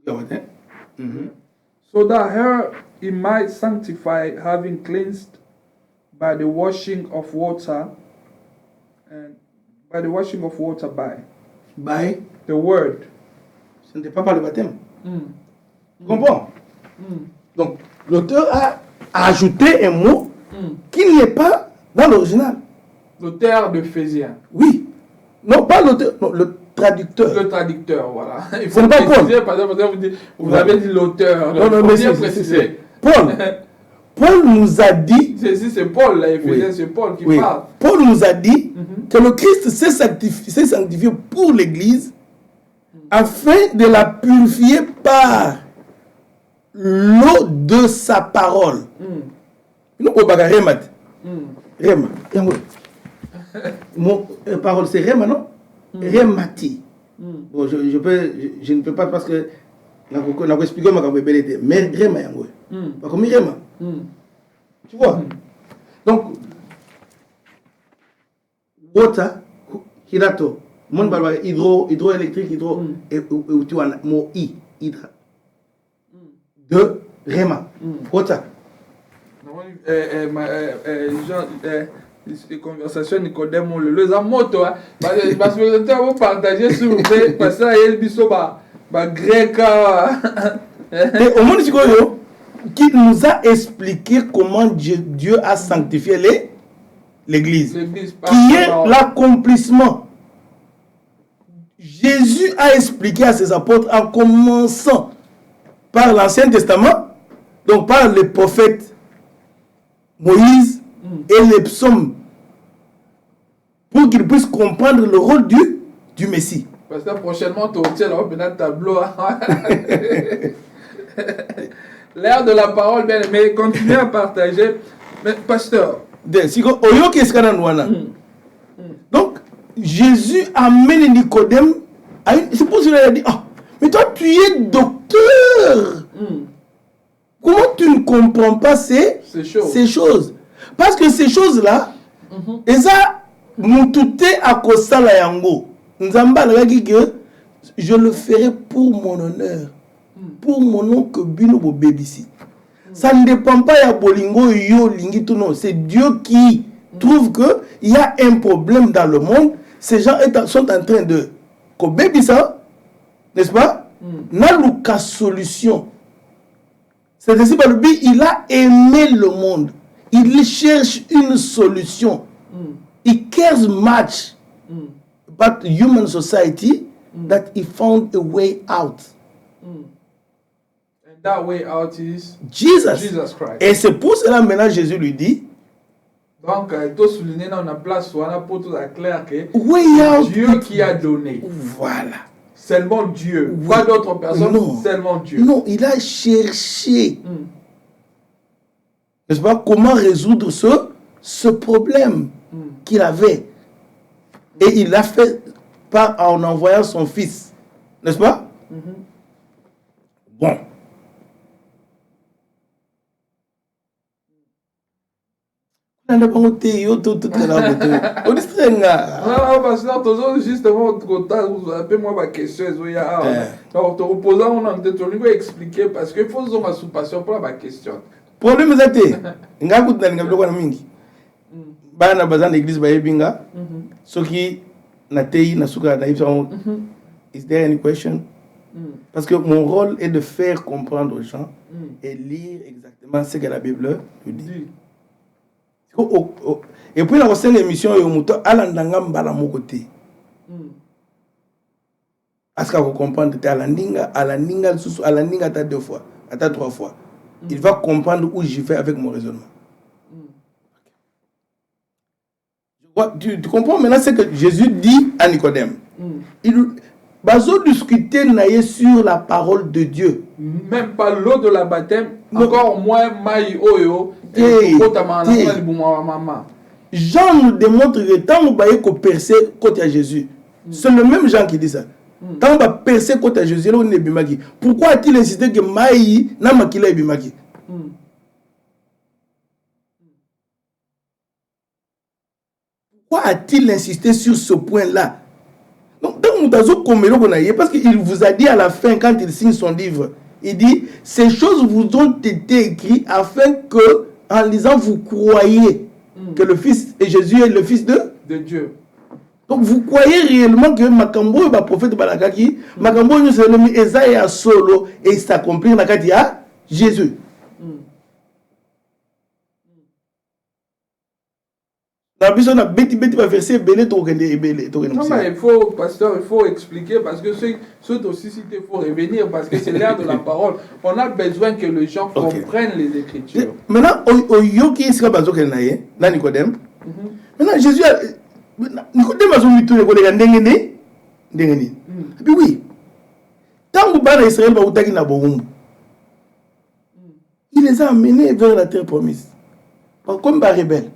Anglais. So that her he might sanctify, having cleansed by the washing of water, and by the washing of water by the word. Ce n'était pas par le baptême. Tu comprends? Donc, l'auteur a ajouté un mot qui n'y est pas dans l'original. L'auteur d'Éphésiens. Oui. Non, pas l'auteur, non, le traducteur. Le traducteur, voilà. Il Ce n'est pas Paul. Par exemple, vous avez dit l'auteur. Non, mais c'est Paul. Paul nous a dit. C'est Paul, là, Éphésiens, c'est Paul qui parle. Paul nous a dit que le Christ s'est sanctifié pour l'Église afin de la purifier par l'eau de sa parole. Nous, au baga Rema. Rema. Mon parole, c'est Rema, non? Remati. Bon, je ne peux pas parce que je vais expliquer ma capacité. Mais Rema, pas comme Rema. Tu vois? Donc, water, hirato. Mon balba hydroélectrique, et tu as mot i, hydra. De Rema. Water. Les conversations Nicodème le zamoto parce que vous partagez s'il vous plaît parce que il biso ba grec et au monde qui nous a expliqué comment Dieu a sanctifié l'église qui est l'accomplissement. Jésus a expliqué à ses apôtres en commençant par l'Ancien Testament, donc par les prophètes Moïse et les psaumes, pour qu'ils puissent comprendre le rôle du Messie. Parce que prochainement, tu obtiens un tableau. L'air de la parole, bien, mais continuez à partager. Mais pasteur. Donc, Jésus amène Nicodème à une... C'est pour cela qu'il a dit, mais toi, tu es docteur. Comment tu ne comprends pas ces choses? Parce que ces choses-là, eza mutute akosala yango. Nzamba laki que je le ferai pour mon honneur, pour mon nom que bino bo bebisi. Ça ne dépend pas ya bolingo yo lingi tout non, c'est Dieu qui trouve que il y a un problème dans le monde, ces gens sont en train de ko bebisa, n'est-ce pas? Na luka solution. C'est ainsi par le but, il a aimé le monde. Il cherche une solution. He cares much about human society that he found a way out. And that way out is Jesus Christ. Et c'est pour cela maintenant Jésus lui dit. Donc, tout souligner dans la place pour tout clair que c'est Dieu qui a donné. Voilà. Seulement Dieu. Pas d'autres personnes, seulement Dieu. Non, il a cherché. N'est-ce pas? Comment résoudre ce problème qu'il avait. Et il l'a fait en envoyant son fils. N'est-ce pas? Bon. On a pas monté, yo, tout là, on distrait, non, pasteur, toujours justement, appelle-moi ma question. Alors, te reposant, on a peut-être expliquer parce qu'il faut que ma passion pour ma question. Problème est que nga kutina nga biloko na mingi. Bana bazana l'église ba yebinga. Soki na tei na suka na yebisa. Is there any question? Parce que mon rôle est de faire comprendre aux gens et lire exactement ce que la Bible nous dit. Et puis la prochaine émission yo muto alandanga mbala moko te. Aska ko comprendre te alandinga susu alandinga ta 2 fois, ta 3 fois. Il va comprendre où j'y vais avec mon raisonnement. Tu comprends maintenant ce que Jésus dit à Nicodème. Il va discuter sur la parole de Dieu. Même pas l'eau de la baptême, encore moins maï oyo. Jean nous démontre que tant qu'on va percer côté à Jésus, c'est le même Jean qui dit ça. Tant on va percer côté à Jésus, on est bimaki. Pourquoi a-t-il insisté que maï n'a makila bimaki? Pourquoi a-t-il insisté sur ce point-là? Donc, parce qu'il vous a dit à la fin, quand il signe son livre, il dit, ces choses vous ont été écrites afin que, en lisant, vous croyez que le Fils et Jésus est le Fils de Dieu. Donc, vous croyez réellement que Makambo est le prophète Balakaki, Makambo est le mis Esaïe solo et il s'accomplit dans la Jésus. Non, mais il faut, pasteur, il faut expliquer parce que c'est aussi si il faut revenir parce que c'est l'ère de la parole. On a besoin que les gens comprennent les Écritures. Maintenant, Yoki sera basé na Nicodème. Maintenant, Jésus a Nicodème a son mytho de ndengeni. Et puis oui, tant que Bana Israël va utaki na Bohumbu, il les a amenés vers la terre promise. Comme par rebelle.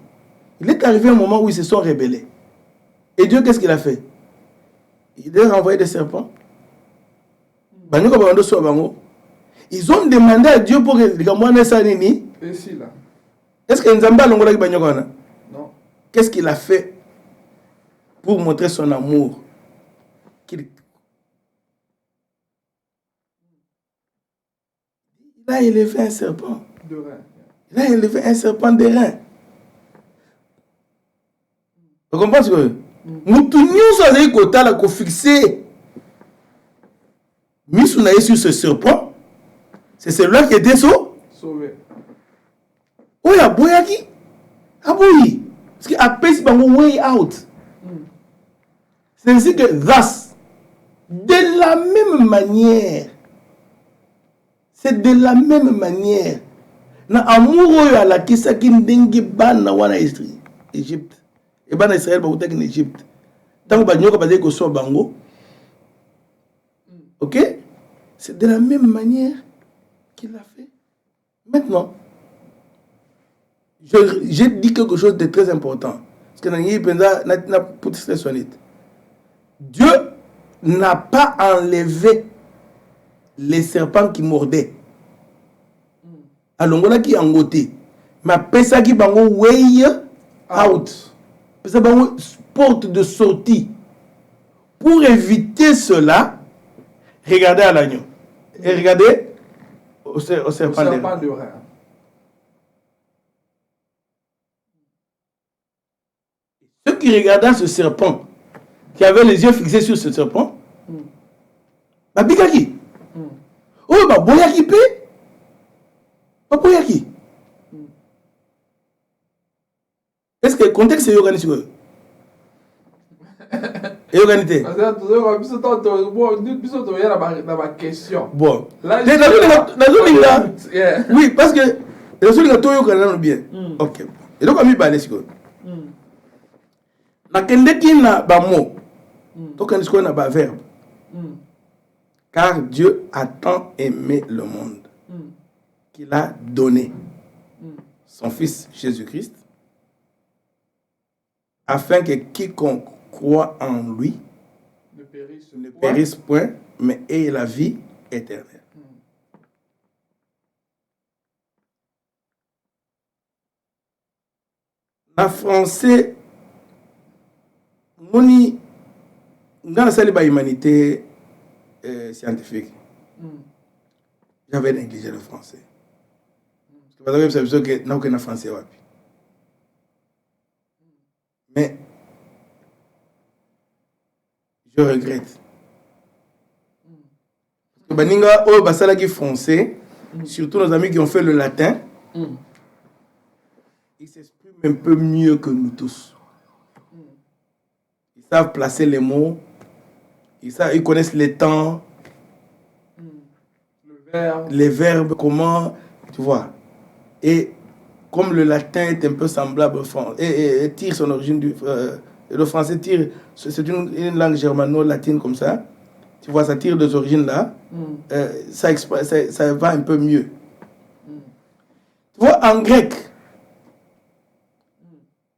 Il est arrivé un moment où ils se sont rebellés. Et Dieu, qu'est-ce qu'il a fait? Il leur a envoyé des serpents. Ils ont demandé à Dieu pour que est-ce que Nzamba Longola qui Non. Qu'est-ce qu'il a fait pour montrer son amour? Il a élevé un serpent. Il a élevé un serpent d'airain. Vous comprenez ce que nous avons fixé Misounaï sur ce serpent? C'est celui-là qui était sauvé. Oh, il y a Boyaki. Ah oui. Parce qu'il a payé son way out. C'est ainsi que, thus, de la même manière, c'est de la même manière, na amour à la kisa qui n'dengue ban na wana Égypte. Et ban Israël ba utaki en Égypte. Tant que ba nyoka ba dé ko so bango. OK? C'est de la même manière qu'il l'a fait. Maintenant, j'ai dit quelque chose de très important. Parce que Dieu n'a pas enlevé les serpents qui mordaient. Alors, on a qui en côté. Mais pesa qui bango way out. Pesa bango porte de sortie. Pour éviter cela, regardez à l'agneau. Et regardez au serpent de rein. Ceux qui regardaient ce serpent, qui avaient les yeux fixés sur ce serpent, bah bigaki. Oh bah boyaki pe. Bah boyaki. Est-ce que le contexte est organisé? Et organisé. Bon. Oui, parce que les gens qui bien. Ok. Et donc, on a mis nakendeki na bamo tokandisiko na ba verbe car Dieu a tant aimé le monde qu'il a donné son fils Jésus-Christ afin que quiconque croit en lui ne périsse point mais ait la vie éternelle. En français, moni dans la salle de l'humanité scientifique, j'avais négligé le français. Parce que vous savez que nous avons français. Mais je regrette. Parce que Baninga, oh, basala qui français, surtout nos amis qui ont fait le latin, ils s'expriment un peu mieux que nous tous. Ils savent placer les mots, ils connaissent les temps, les verbes, comment, tu vois. Et comme le latin est un peu semblable au français, et tire son origine du... le français tire, c'est une langue germano-latine comme ça, tu vois, ça tire des origines là, ça va un peu mieux. Tu vois, en grec,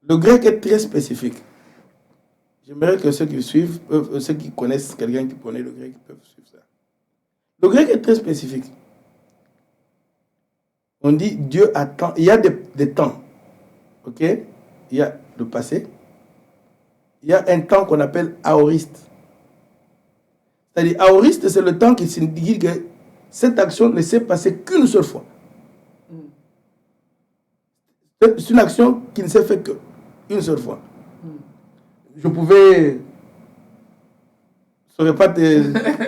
le grec est très spécifique. J'aimerais que ceux qui suivent, ceux qui connaissent quelqu'un qui connaît le grec, peuvent suivre ça. Le grec est très spécifique. On dit Dieu attend. Il y a des temps. Ok? Il y a le passé. Il y a un temps qu'on appelle aoriste. C'est-à-dire, aoriste, c'est le temps qui signifie que cette action ne s'est passée qu'une seule fois. C'est une action qui ne s'est faite qu'une seule fois. Je pouvais... Je ne saurais pas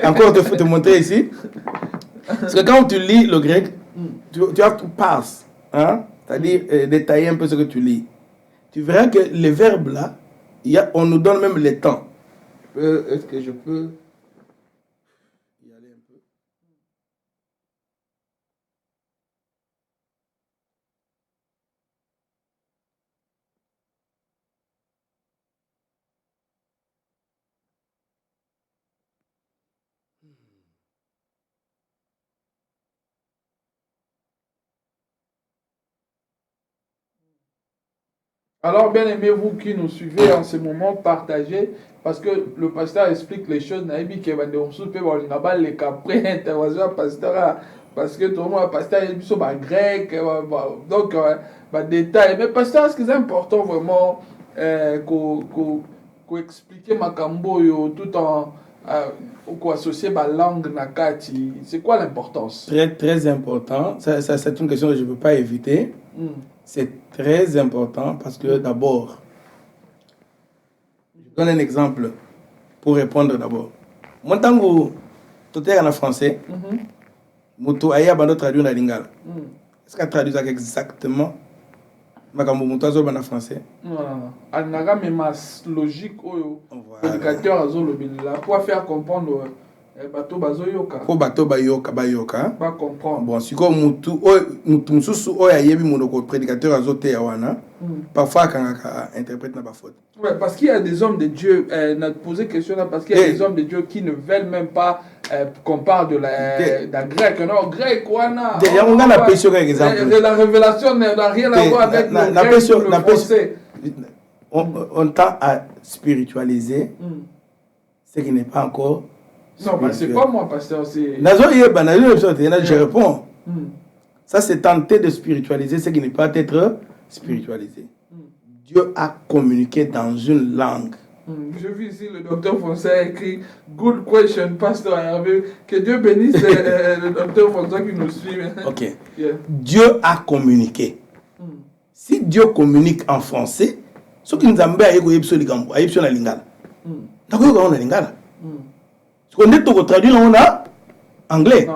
encore te montrer ici. Parce que quand tu lis le grec, tu as tout passe. Hein? C'est-à-dire détailler un peu ce que tu lis. Tu verras que les verbes là, on nous donne même les temps. Est-ce que je peux y aller un peu? Alors, bien aimé, vous qui nous suivez en ce moment, partagez, parce que le pasteur explique les choses, parce que tout le monde, pasteur, il est grec, donc, détail. Mais pasteur, ce qui est important vraiment, qu'on explique Makambo tout en associer ma langue nakati, c'est quoi l'importance? Très, très important. Ça, c'est une question que je ne peux pas éviter. C'est très important parce que d'abord, je donne un exemple pour répondre d'abord. Moi, tant que tu es en français, je vais traduire en lingala. Est-ce que tu traduis exactement en français? Non. Il y a une logique l'éducateur pour faire comprendre. Bato bazoyoka. Ko bato bayoka. Ba comprendre. Bon, si comme mutu mususu oya yebi monoko prédicateur azote ya wana. Parfois quand interprète na ba faute. Ouais, parce qu'il y a des hommes de Dieu, on a posé question là parce qu'il y a des hommes de Dieu qui ne veulent même pas qu'on parle de la grec. Non, grec wana. D'ailleurs, on a la question par exemple. La révélation n'a rien à voir avec le français. On tend à spiritualiser ce qui n'est pas encore. Non, mais c'est pas moi, pasteur. Je réponds. Ça, c'est tenter de spiritualiser ce qui n'est pas être spiritualisé. Dieu a communiqué dans une langue. Je vis ici, le docteur François a écrit Good question, pasteur Hervé. Que Dieu bénisse le docteur François qui nous suit. Ok. Yeah. Dieu a communiqué. Si Dieu communique en français, ce qui nous a dit, c'est que Dieu a lingala. On est traduire en anglais.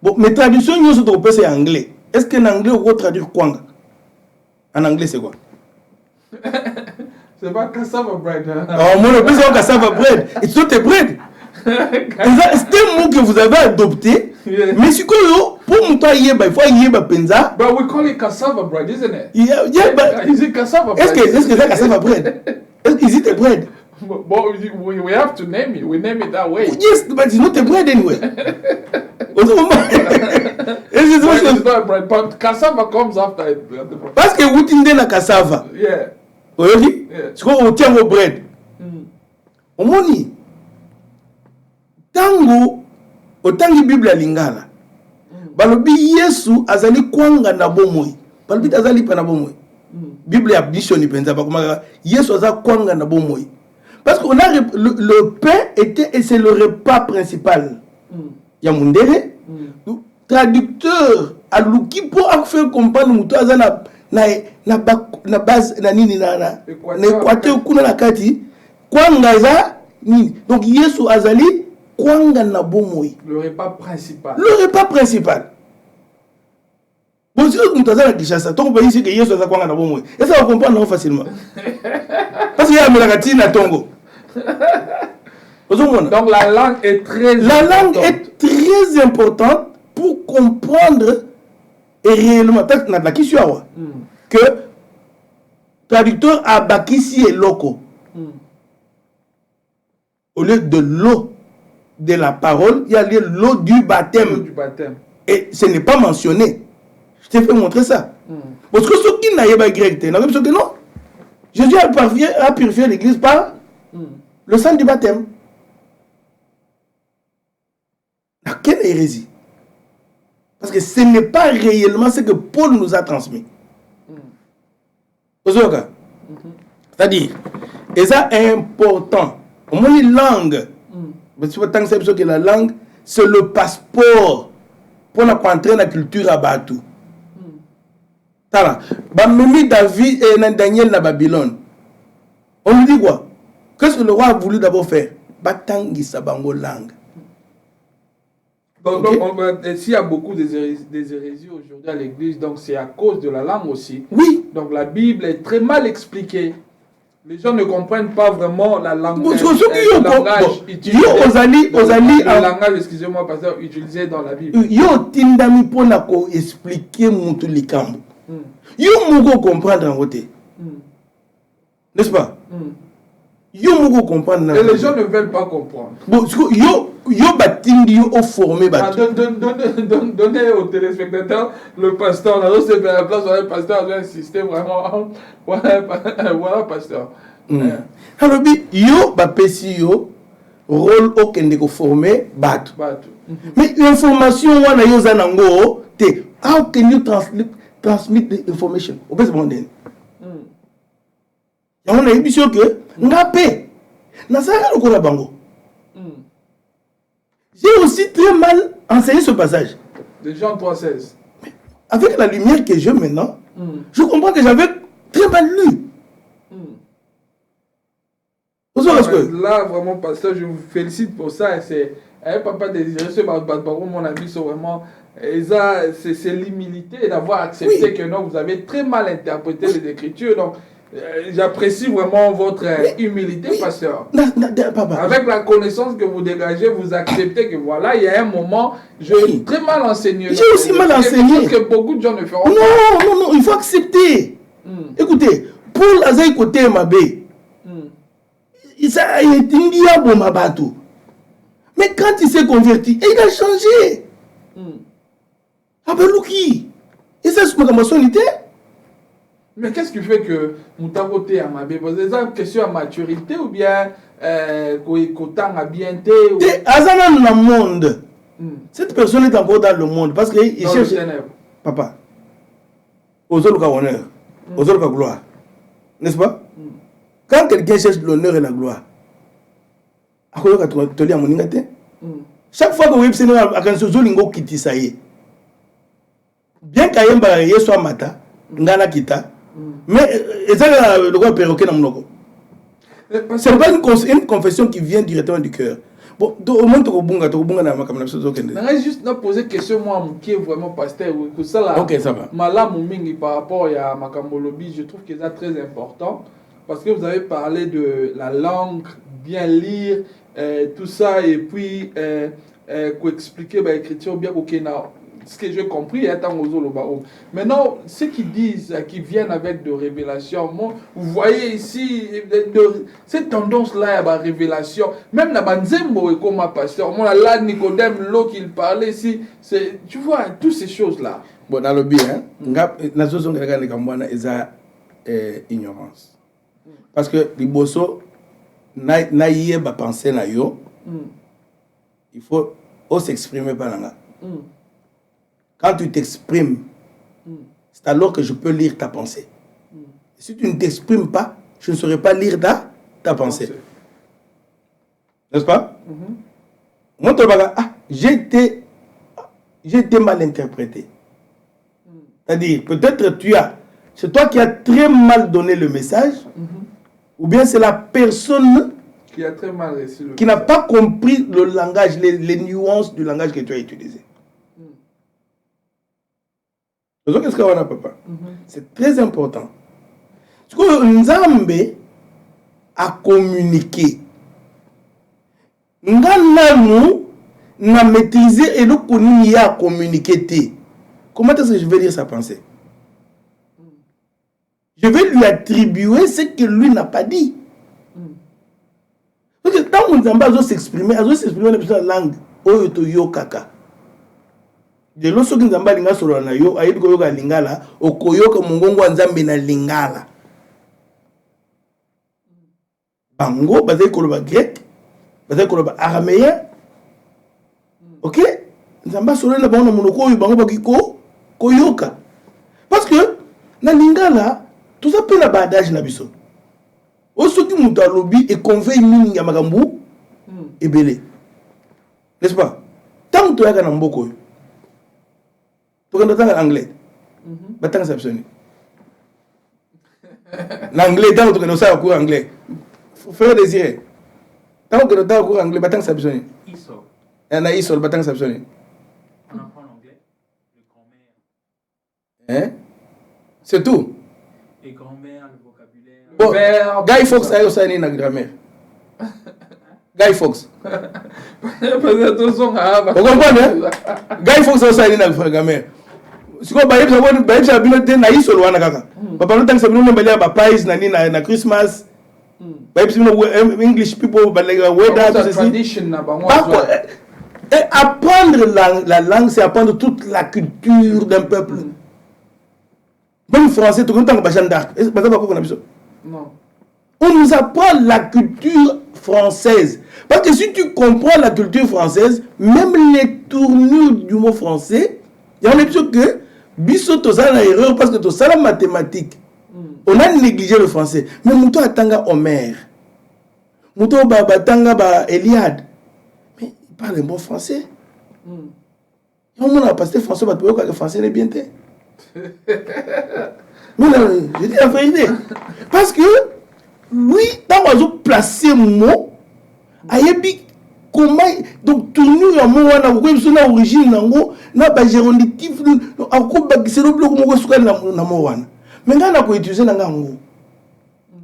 Bon, mais traduction, nous sommes en anglais. Est-ce qu'en anglais, on peut traduire quoi? En anglais, c'est quoi? C'est pas cassava bread. Oh, mon Dieu, c'est cassava bread. It's not a bread. C'est un mot que vous avez adopté. Mais si pour moi, il faut y penza. But we call it cassava bread, isn't it? Yeah, but is it cassava bread? Est-ce que c'est cassava bread? Is it a bread? But we have to name it. We name it that way. Yes, but it's not a bread anyway. It's not a bread, but cassava comes after it. Parce que vous tindez la cassava. Yeah. Oui. C'est quoi on tient au bread. Au moni. Tango, otangi Bible ya lingala. Balobi Yesu azali kwanga na bomoi. Balobi azali pa na bomoi. Bible ya biso ni penza ba kuma Yesu aza kwanga na bomoi. Parce qu'on a le pain était et c'est le repas principal. Ya mundere. Traducteur à luki pour faire comprendre muto aza na base na nini na équateur kuna na kati kwanga za nini. Donc Yesu azali kwanga na bomoi. Le repas principal. Le repas principal. Bon, si vous avez dit ça, ton pays, c'est que Yesu a quoi dans bon. Et ça, on comprend facilement. Parce qu'il y a la gatine à Tongo. Donc la langue est très importante pour comprendre et réellement la question que traducteur a bakisi et loco. Au lieu de l'eau de la parole, il y a l'eau du baptême. Et ce n'est pas mentionné. Je t'ai fait montrer ça. Parce que ceux qui n'avaient pas grec, non. Jésus a purifié l'église par le sang du baptême. Quelle hérésie? Parce que ce n'est pas réellement ce que Paul nous a transmis. C'est-à-dire, et ça est important. Au moins, une langue, la langue, c'est le passeport pour entrer dans la culture à Batou. Bamemi David et Daniel na Babylone. On lui dit quoi? Qu'est-ce que le roi a voulu d'abord faire? Batangi sabango langue. Donc, s'il y a beaucoup des hérésies aujourd'hui à l'église, donc c'est à cause de la langue aussi. Oui. Donc la Bible est très mal expliquée. Les gens ne comprennent pas vraiment la langue. Le langage, excusez-moi, pasteur, utilisé dans la Bible. Yo tindami pona ko expliquer mutu likambo. Yo mugo comprendre en côté. N'est-ce pas? Yo mugo comprendre. Et les gens ne veulent pas comprendre. Bon, yo batindi yo formé bat. Donnez aux téléspectateurs le pasteur. Là, c'est la place où le pasteur a insisté vraiment. Voilà, pasteur. Alors, yo bapesi yo rôle au kende ko formé bat. Mais l'information wana yo zanango te. How can you transmit the information? Au best monde. On a eu que ngapé. Na saka lokola bango. J'ai aussi très mal enseigné ce passage. De Jean 3,16. Avec la lumière que j'ai maintenant, je comprends que j'avais très mal lu. Là, vraiment, pasteur, je vous félicite pour ça. C'est papa désiré, mon ami, c'est vraiment. C'est l'humilité d'avoir accepté que non, vous avez très mal interprété les Écritures. Donc, j'apprécie vraiment votre humilité, pasteur. Avec la connaissance que vous dégagez, vous acceptez que voilà, il y a un moment, j'ai très mal enseigné. J'ai aussi mal enseigné. Chose que beaucoup de gens ne feront pas. Non, il faut accepter. Écoutez, Paul a côté Mabé. Il a été Mabatou. Mais quand il s'est converti, il a changé. Ah ben, Louki. Et ça, c'est ma sonité. Mais qu'est-ce qui fait que Moutakote a Mabé? C'est une question de maturité ou bien Kotan a bien été? Azana dans le monde. Cette personne est encore dans le monde parce qu'il cherche. Papa, aux autres honneur, aux autres gloire. N'est-ce pas? Quand quelqu'un cherche l'honneur et la gloire, chaque fois que vous êtes à Kansozolingo Kiti Saye, bien qu'Ayemba soit Mata, Ngana Kita, mais c'est le roi perroquet dans mon c'est pas une confession qui vient directement du cœur. Bon, au moins, tu as juste poser une question, moi, qui est vraiment pasteur. Ok, ça va. Malam Mingi par rapport à Makambolobi, je trouve que c'est très important. Parce que vous avez parlé de la langue, bien lire, tout ça, et puis expliquer l'écriture bien au Kenya. Ce que j'ai compris, maintenant, ceux qui disent, qui viennent avec de révélations, moi, vous voyez ici, cette tendance-là à la révélation, même la Banzembo et comme ma pasteur, moi, là, Nicodème, l'eau qu'il parlait ici, tu vois, toutes ces choses-là. Bon, dans le bien, la chose que c'est ignorance. Parce que les bosso, naïe ba penser na yo, il faut s'exprimer par là. Quand tu t'exprimes, c'est alors que je peux lire ta pensée. Si tu ne t'exprimes pas, je ne saurais pas lire ta pensée. N'est-ce pas? Moi, j'ai été mal interprété. C'est-à-dire, peut-être c'est toi qui as très mal donné le message, ou bien c'est la personne qui a très mal reçu qui n'a pas compris le langage, les nuances du langage que tu as utilisé. Qu'est-ce qu'on a, papa? C'est très important. Ce que Nzambe a communiqué. Nous n'a maîtrisé et nous connaissons à communiquer. Comment est-ce que je vais dire sa pensée? Je vais lui attribuer ce que lui n'a pas dit. Parce que tant que Nzambe a s'exprimer dans la langue, oyo to yo kaka. De l'osso qui Nzambe linga solo na yo, ayi ko yoka lingala, okoyoka mongongo wa Nzambe na lingala. Bango bazai koloba grec, bazai koloba araméen. OK? Nzambe solo na bango na monoko oyo bango bakiko koyoka. Parce que na lingala tout ça peut na badage na biso. Oso ki mutu alobi et convey meaning ya makambu ebele. N'est-ce pas? Tant to yaka na mboko yo. To kanda tanga anglais. Batanga sabsoni. L'anglais tant to kanda sa cours anglais. Frère Désiré. Tant que tu as cours anglais batanga sabsoni. Isol. Na isol batanga sabsoni. On apprend l'anglais, le grammaire. Hein? C'est tout. Et grammaire, le vocabulaire. Bon, Guy Fawkes a aussi une grammaire. Guy Fawkes. Vous comprenez? Guy Fawkes a aussi une grammaire. Si vous avez une na isol wana kaka. Papa no tangisa bino mbele ba pies na Christmas. English people but like weather tradition na bango. Et apprendre la langue, c'est apprendre toute la culture d'un peuple. Même français, tout le temps, non. On nous apprend la culture française. Parce que si tu comprends la culture française, même les tournures du mot français, il y a une chose que, biso to ça la erreur parce que to ça la mathématique. On a négligé le français. Mais Mouto Atanga Homer. Mouto Batanga ba Eliade. Mais il parle un bon français. On a passé français, le français est bien fait. Mais je dis la vérité. Parce que lui, quand on a placé mot, il comment donc tournure un mot on a une origine na ba géronditif c'est le bloc mo ko na mot wana. Mais on a utiliser na ngango.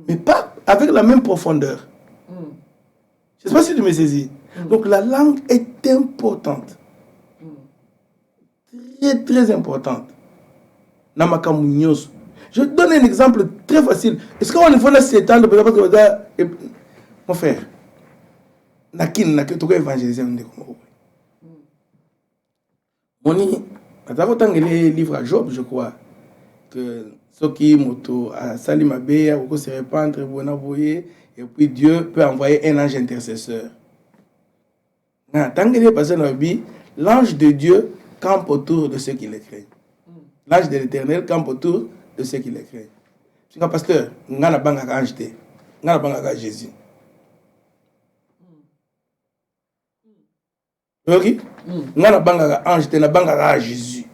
Mais pas avec la même profondeur. Je ne sais pas si tu me saisis. Donc la langue est importante. Très très importante. Je donne un exemple très facile. Est-ce qu'on faut s'étendre parce que mon frère, nakin tu peux évangéliser on dit comment. Moni, attends tant que les livres à Job, je crois que ce qui moto a sali mabé, ou se répandre, et puis Dieu peut envoyer un ange intercesseur. Tant que les personnes dans la vie, l'ange de Dieu campe autour de ceux qui les craignent. L'ange de l'Éternel campe autour de ceux qui les craignent. C'est un pasteur, on a banga ange te, on a banga Jésus. Ok? On a banga ange te, on a banga Jésus.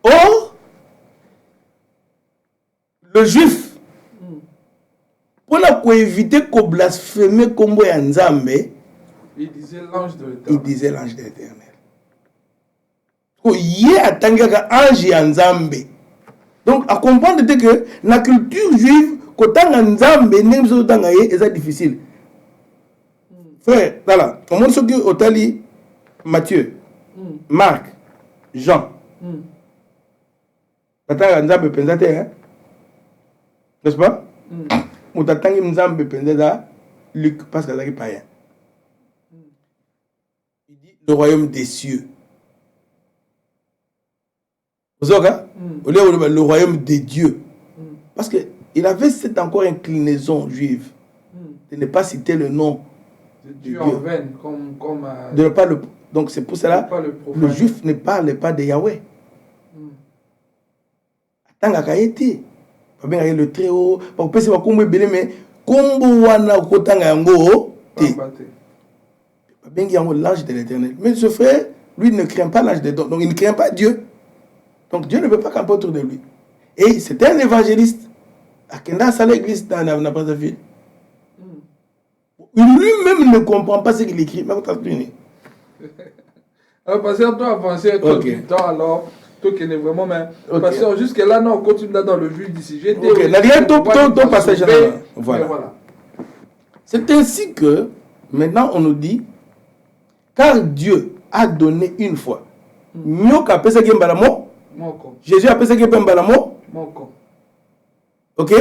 Or, le juif, pour éviter qu'on blasphème comme Nzambe, il disait l'ange de l'Éternel. Il disait l'ange de l'Éternel. Il a tangaka ange ya Nzambe. Donc à comprendre que la culture juive quand Nzambe nem so tangaye est difficile. Frère, voilà, comment ce que otali Matthieu, Marc, Jean. Patanga Nzambe pensate hein? N'est-ce pas? Mutatangi Nzambe pensate Luc parce qu'il est païen. Il dit le royaume des cieux. Le royaume des dieux. Parce qu'il avait cette encore inclinaison juive de ne pas citer le nom de Dieu en vain. De ne pas le, donc c'est pour cela le juif ne parle pas de Yahweh. Attends, babengaka le très haut bakopesa bakombo ebele mais kombo wana okotanga yango te babengi yango l'ange de l'éternel. Mais ce frère, lui ne craint pas l'ange de l'éternel, donc il ne craint pas Dieu. Donc Dieu ne veut pas camper autour de lui. Et c'était un évangéliste. Akenda à l'église dans la Brazzaville. Lui-même ne comprend pas ce qu'il écrit. Mais alors, pasteur, toi, avancé du temps, alors, toi qui est vraiment, mais, pasteur, jusque-là, non, on continue dans le vif du sujet. Ok, la dernière, ton passage. Voilà. C'est ainsi que, maintenant, on nous dit, car Dieu a donné une fois. Nyoka pesa gembalamo. Jésus a pesa gembalamo. Ok?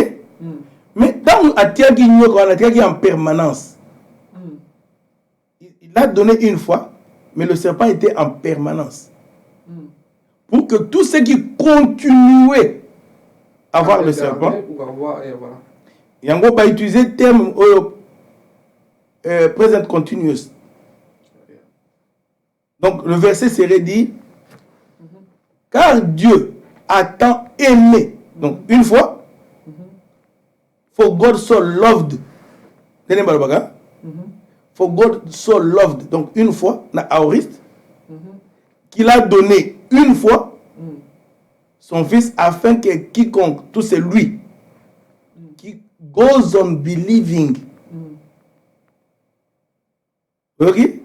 Mais dans Atiagi Nyoka, on a en permanence. Il a donné une fois, mais le serpent était en permanence. Pour que tous ceux qui continuaient à voir le serpent, Yango va utiliser le terme present continuous. Donc le verset serait dit, car Dieu a tant aimé, donc une fois, for God so loved, for God so loved, donc une fois, na aoriste, qu'il a donné une fois son fils afin que quiconque, tout c'est lui, qui goes on believing. Ok?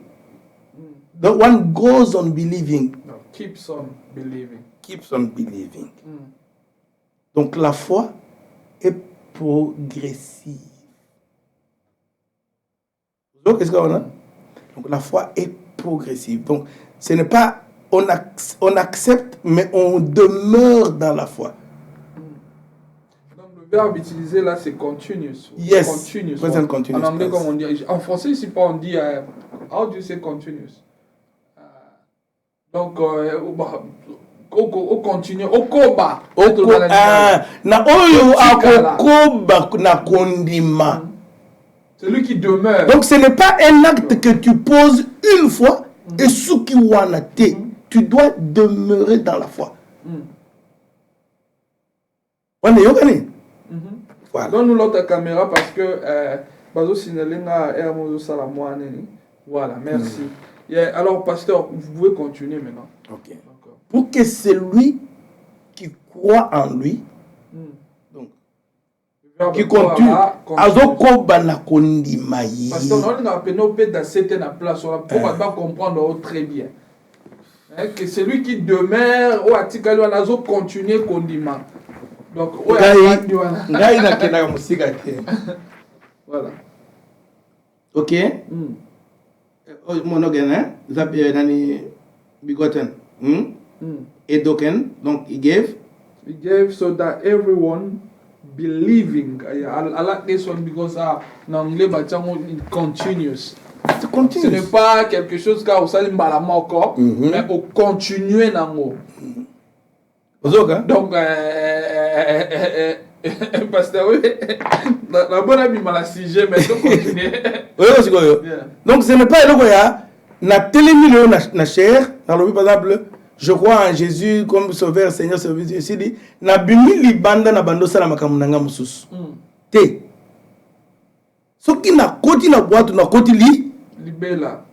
The one goes on believing. No, keeps on believing. Keeps on believing. Donc la foi est progressive. Qu'est-ce qu'on a? Donc la foi est progressive. Donc ce n'est pas on accepte, mais on demeure dans la foi. Donc le verbe utilisé là, c'est continuous. Yes. Continuous. Present continuous. En anglais, comme on dit. En français, ici, on dit how do you say continuous? Donc, au continue, au koba. Na oyo akokoba na kondima. Celui qui demeure. Donc ce n'est pas un acte que tu poses une fois et ce qui wanate. Tu dois demeurer dans la foi. On est yogané. Voilà. Donne-nous l'autre caméra parce que voilà, merci. Alors, pasteur, vous pouvez continuer maintenant. Ok. Pour que celui qui croit en lui, donc, qui continue, azokoba na kondima yi. Pasteur, on a appelé dans certaines places, pour comprendre très bien. Que celui qui demeure au atikali on a continuer kondima. Donc, voilà. Ok. Monogen, Nani begotten. Edoken, donc he gave. He gave so that everyone believing. I like this one because in anglais, it continues. Ce n'est pas quelque chose qui a salim balama encore, mais au continuer nango. Donc, pasteur, oui, la bonne amie m'a la sujet, mais donc continuer. Donc, ce n'est pas na télémino na chair, dans le par exemple, je crois en Jésus comme sauveur, Seigneur, sauveur, ici dit, na bimi libanda na bando sala makamunanga mususu. Te. Ce qui na koti na boîte na koti li libela.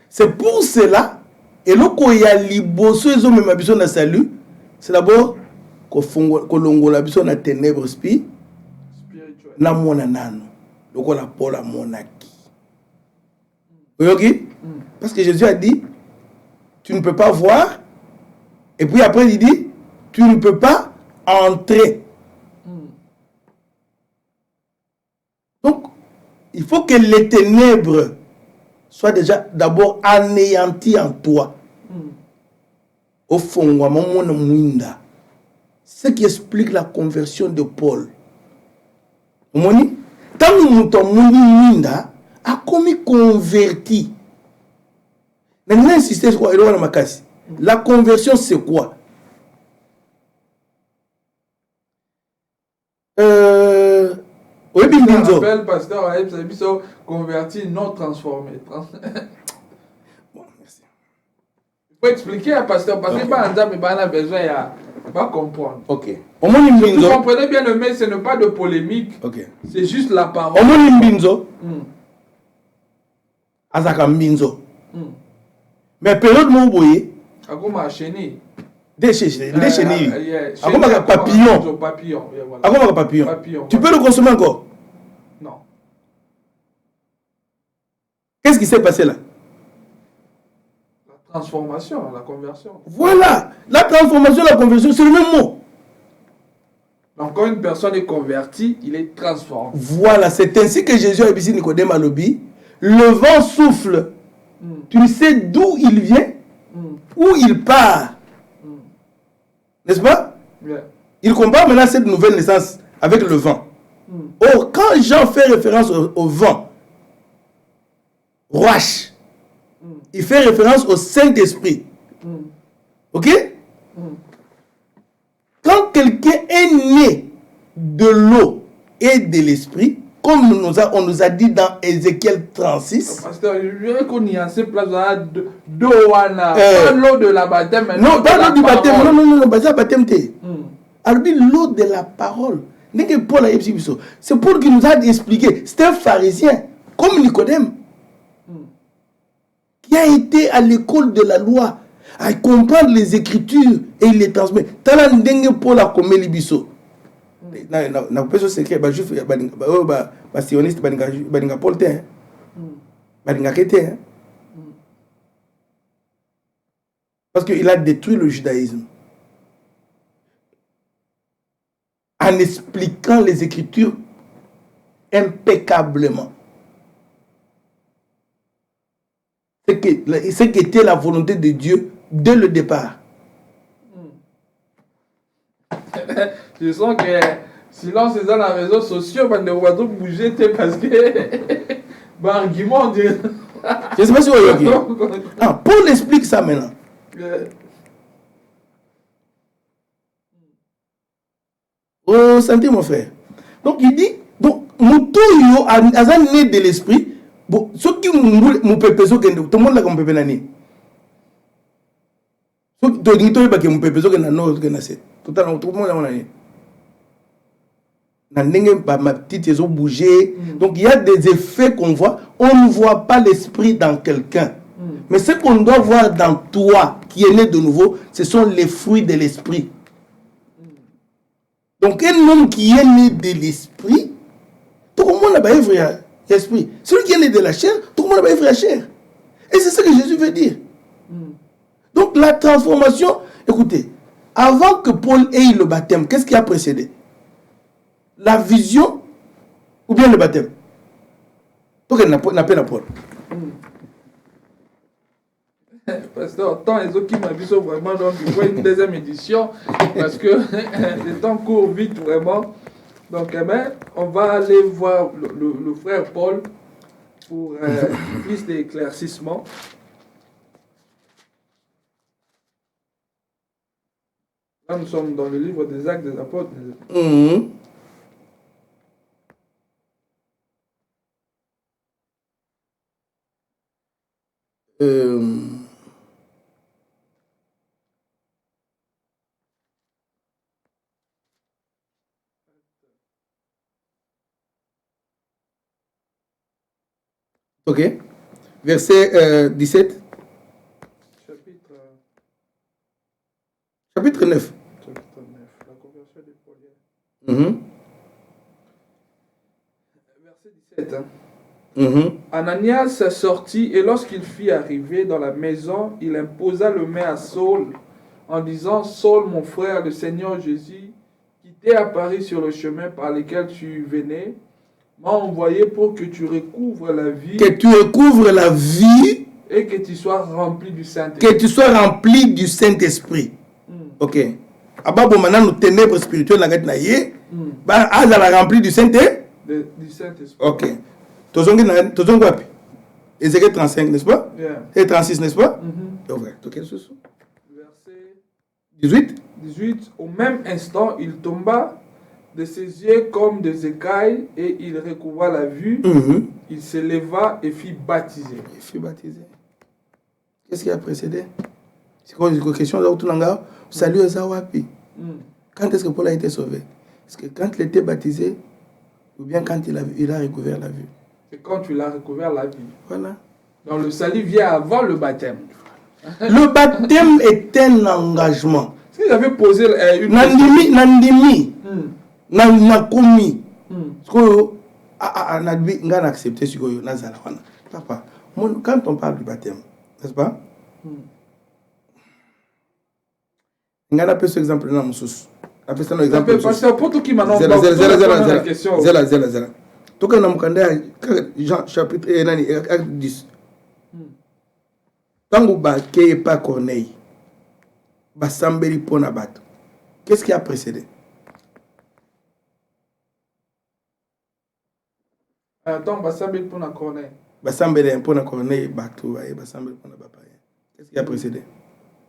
C'est pour cela et le koya liboso ezo mema biso na salut, c'est d'abord ko longola biso na ténèbres spirituelles. Na mona nano. Lokola pola monaki. Ok? Parce que Jésus a dit, tu ne peux pas voir. Et puis après, il dit, tu ne peux pas entrer. Donc, il faut que les ténèbres soient déjà d'abord anéanties en toi. Au fond, ce qui explique la conversion de Paul. Tant que a commis converti. Insister sur quoi? La conversion, c'est quoi? Oui, je rappelle, pasteur, converti, non transformé. Bon, merci. Il faut expliquer à pasteur, parce que pas un mais pas besoin de comprendre. Ok. Omoni Vous mbinzo. comprenez bien le mais ce n'est pas de polémique. Ok. C'est juste la parole. Omoni mbinzo. Hmm. Azaka mbinzo. Hmm. Mais période mo boye. Akoma chenille. Chenilles. Yeah. Akoma ka papillon. Papillon. Yeah, voilà. Akoma ka papillon. Tu peux le consommer encore? Non. Qu'est-ce qui s'est passé là? La transformation, la conversion. Voilà. La transformation, la conversion, c'est le même mot. Donc quand une personne est convertie, il est transformé. Voilà, c'est ainsi que Jésus a dit Nicodème à l'obi. Le vent souffle. Tu sais d'où il vient, où il part. N'est-ce pas? Yeah. Il compare maintenant cette nouvelle naissance avec le vent. Or, quand Jean fait référence au vent, Roach, il fait référence au Saint-Esprit. Ok? Quand quelqu'un est né de l'eau et de l'esprit, comme on nous a dit dans Ézéchiel 36. Pasteur, je veux qu'on y a ces places d'eau, pas l'eau de la baptême. Non, pas l'eau du baptême. Non, c'est baptême. Alors, l'eau de la parole. C'est Paul qui nous a expliqué. C'est un pharisien, comme Nicodème, qui a été à l'école de la loi, à comprendre les Écritures et il les transmet. Tala ndenge Paul a comme libiso. Na peso secret ba juif ba sioniste ba Paul te. Ba kete. Parce qu'il a détruit le judaïsme en expliquant les Écritures impeccablement. Ce qui était la volonté de Dieu dès le départ. Je sens que silence est dans les réseaux sociaux, mais on va tout bouger parce que argument on dirait. Je ne sais pas si vous voyez. Paul explique ça maintenant. Oh, santé mon frère. Donc il dit, donc Moutoyo a né de l'esprit. Bon, ce qui nous pépé, tout le monde l'a comme pépé nani. Ce qui nous pépé, mon pépé, tout le monde l'a dit. Ma petite, ils ont bougé. Donc il y a des effets qu'on voit. On ne voit pas l'esprit dans quelqu'un. Mais ce qu'on doit voir dans toi, qui est né de nouveau, ce sont les fruits de l'esprit. Donc un homme qui est né de l'esprit, tout le monde n'a pas effrayé l'esprit. Celui qui est né de la chair, tout le monde n'a pas effrayé la chair. Et c'est ce que Jésus veut dire. Donc la transformation, écoutez, avant que Paul ait le baptême, qu'est-ce qui a précédé? La vision ou bien le baptême? Donc elle n'a pas la Paul. Pasteur, tant les autres qui m'ont vu vraiment, donc il faut une deuxième édition parce que le temps court vite vraiment. Donc, on va aller voir le frère Paul pour plus d'éclaircissement. Là, nous sommes dans le livre des Actes des Apôtres. Ok. Verset 17. Chapitre 9. Chapitre 9. La conversion des Pauliens. Verset 17. Ananias sortit et lorsqu'il fit arriver dans la maison, il imposa le main à Saul en disant: Saul, mon frère, le Seigneur Jésus, qui t'est apparu sur le chemin par lequel tu venais, m'a envoyé pour que tu recouvres la vie. Que tu recouvres la vie. Et que tu sois rempli du Saint-Esprit. Que tu sois rempli du Saint-Esprit. Ok. Ababo maintenant nous ténèbres spirituelles la na yé. Ba azala rempli du Saint-Esprit. Du Saint-Esprit. Ok. Tozongi wapi? Ézéchiel 35, n'est-ce pas? Yeah. Et 36, n'est-ce pas? Verset 18. Au même instant, il tomba de ses yeux comme des écailles et il recouvra la vue. Il se leva et fut baptisé. Qu'est-ce qui a précédé? C'est quoi la question là où tu l'as? Salut Ezawapi. Quand est-ce que Paul a été sauvé? Est-ce que quand il était baptisé ou bien quand il a recouvert la vue? C'est quand tu l'as recouvert la vie. Voilà. Donc le salut vient avant le baptême. Le baptême est un engagement. Si j'avais posé une Nandimi, Hmm. nakomi. Hmm. On a accepté ce que Papa, quand on parle du baptême, n'est-ce pas? On a fait ce exemple dans mon sous. On a fait un exemple. Parce que pour tout qui m'a non la question. Zéla. Tout comme dans Jean chapitre 10. Tant que pas Corneille, Bassambeli Ponabat. Qu'est-ce qui a précédé? Attends, Bassambeli Ponabat. Bassambeli Ponabat, Batou, Bassambeli Ponabat. Qu'est-ce qui a précédé?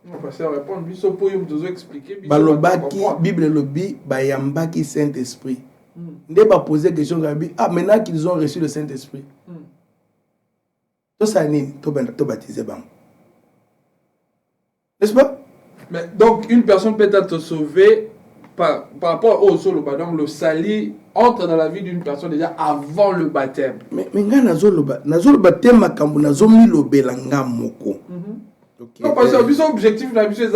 Non, parce que répondre, Bisso pour vous expliquer. Balobaki, Bible Lobby, Bayambaki Saint-Esprit. Ne pas poser question, maintenant qu'ils ont reçu le Saint-Esprit. Tout ça, tout baptisé. N'est-ce pas? Mais donc, une personne peut être sauvée par rapport au solo. Donc, le salut entre dans la vie d'une personne déjà avant le baptême. Mais le baptême, nazomi lobelanga moko. Non, parce que son objectif, c'est